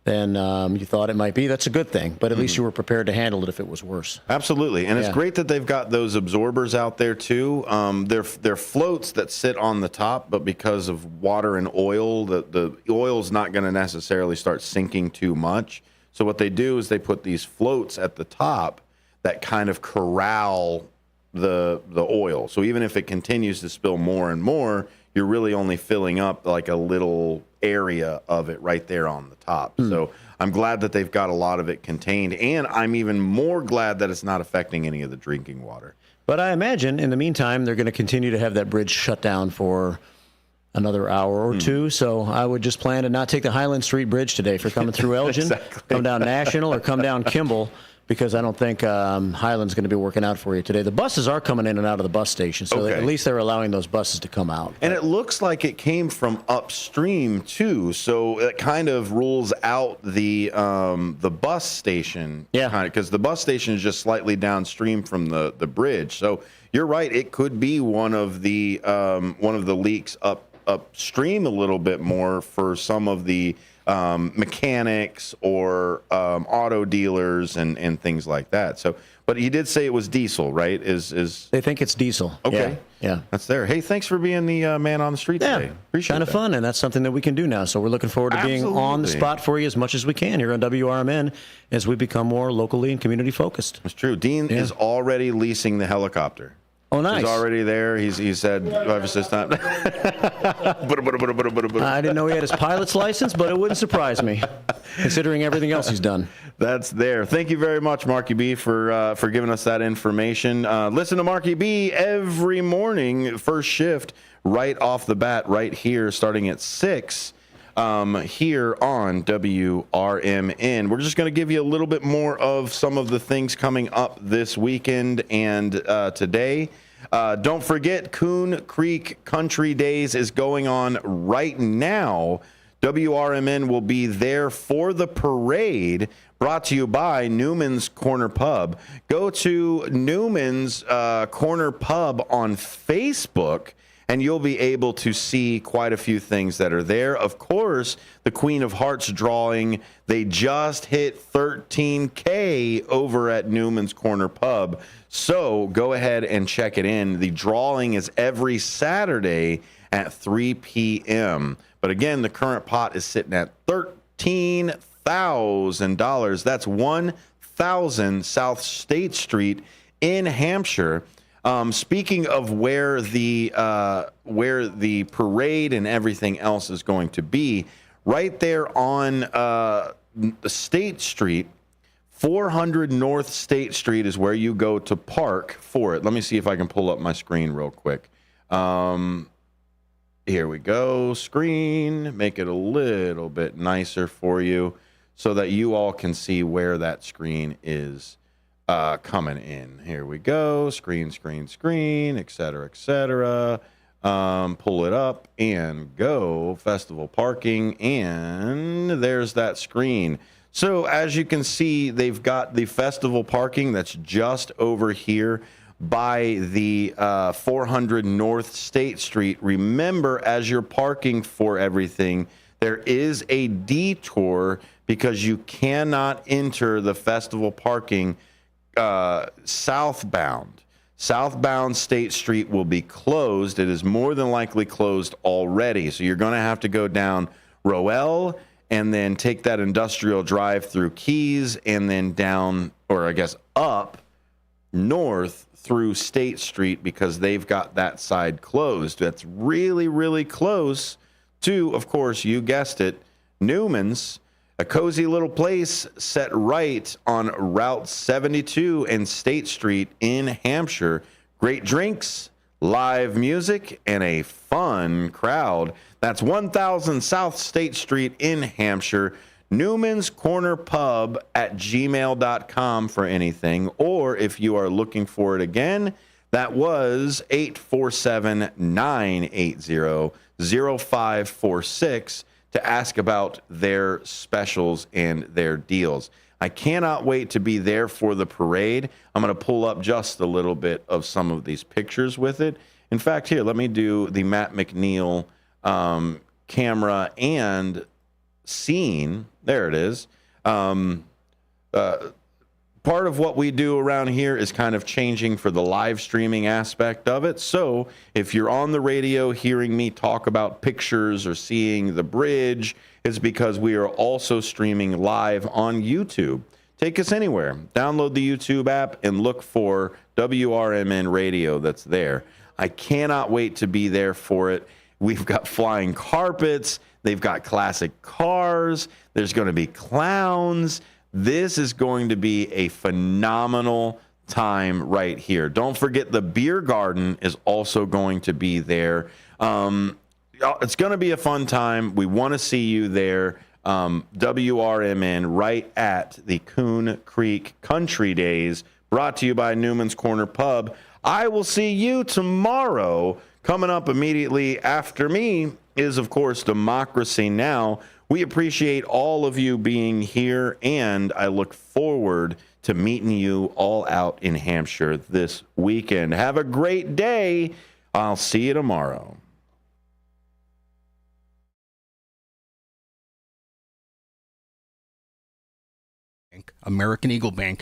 S4: you thought it might be, that's a good thing. But at least you were prepared to handle it if it was worse.
S6: Absolutely. And it's great that they've got those absorbers out there, too. They're floats that sit on the top, but because of water and oil, the oil's not going to necessarily start sinking too much. So what they do is they put these floats at the top that kind of corral the oil. So even if it continues to spill more and more, you're really only filling up like a little area of it right there on the top. So I'm glad that they've got a lot of it contained, and I'm even more glad that it's not affecting any of the drinking water.
S4: But I imagine in the meantime, they're going to continue to have that bridge shut down for another hour or two. So I would just plan to not take the Highland Street Bridge today for coming through Elgin, come down National, or come down Kimball, because I don't think Highland's going to be working out for you today. The buses are coming in and out of the bus station, so at least they're allowing those buses to come out.
S6: And it looks like it came from upstream too, so it kind of rules out the bus station. Yeah, because the bus station is just slightly downstream from the bridge. So you're right; it could be one of the leaks upstream a little bit more for some of the mechanics or auto dealers and things like that. So, but he did say it was diesel, right? Is
S4: they think it's diesel?
S6: Okay,
S4: yeah,
S6: that's there. Hey, thanks for being the man on the street today. Appreciate
S4: kind of fun, and that's something that we can do now. So we're looking forward to being on the spot for you as much as we can here on WRMN as we become more locally and community focused.
S6: It's true. Dean is already leasing the helicopter.
S4: Oh, nice.
S6: He's already there. He said, ever since time.
S4: I didn't know he had his pilot's license, but it wouldn't surprise me, considering everything else he's done.
S6: That's there. Thank you very much, Marky B, for giving us that information. Listen to Marky B every morning, first shift, right off the bat, right here, starting at 6. Here on WRMN. We're just going to give you a little bit more of some of the things coming up this weekend and today. Don't forget, Coon Creek Country Days is going on right now. WRMN will be there for the parade, brought to you by Newman's Corner Pub. Go to Newman's Corner Pub on Facebook, and you'll be able to see quite a few things that are there. Of course, the Queen of Hearts drawing, they just hit 13K over at Newman's Corner Pub. So go ahead and check it in. The drawing is every Saturday at 3 p.m. But again, the current pot is sitting at $13,000. That's 1000 South State Street in Hampshire. Speaking of where the parade and everything else is going to be, right there on State Street, 400 North State Street is where you go to park for it. Let me see if I can pull up my screen real quick. Here we go, screen. Make it a little bit nicer for you so that you all can see where that screen is coming in. Here we go. Screen, et cetera. Pull it up and go. Festival parking. And there's that screen. So as you can see, they've got the festival parking that's just over here by the 400 North State Street. Remember, as you're parking for everything, there is a detour because you cannot enter the festival parking southbound. Southbound State Street will be closed. It is more than likely closed already. So you're going to have to go down Roel and then take that industrial drive through Keys and then down, or I guess up north through State Street because they've got that side closed. That's really, really close to, of course, you guessed it, Newman's. A cozy little place set right on Route 72 and State Street in Hampshire. Great drinks, live music, and a fun crowd. That's 1000 South State Street in Hampshire. Newman's Corner Pub at gmail.com for anything. Or if you are looking for it again, that was 847-980-0546. to ask about their specials and their deals. I cannot wait to be there for the parade. I'm going to pull up just a little bit of some of these pictures with it. In fact, here, let me do the Matt McNeil camera and scene. There it is. Part of what we do around here is kind of changing for the live streaming aspect of it. So if you're on the radio hearing me talk about pictures or seeing the bridge, it's because we are also streaming live on YouTube. Take us anywhere. Download the YouTube app and look for WRMN Radio that's there. I cannot wait to be there for it. We've got flying carpets. They've got classic cars. There's going to be clowns. This is going to be a phenomenal time right here. Don't forget the beer garden is also going to be there. It's going to be a fun time. We want to see you there. WRMN right at the Coon Creek Country Days, brought to you by Newman's Corner Pub. I will see you tomorrow. Coming up immediately after me is, of course, Democracy Now! We appreciate all of you being here, and I look forward to meeting you all out in Hampshire this weekend. Have a great day. I'll see you tomorrow.
S5: American Eagle Bank,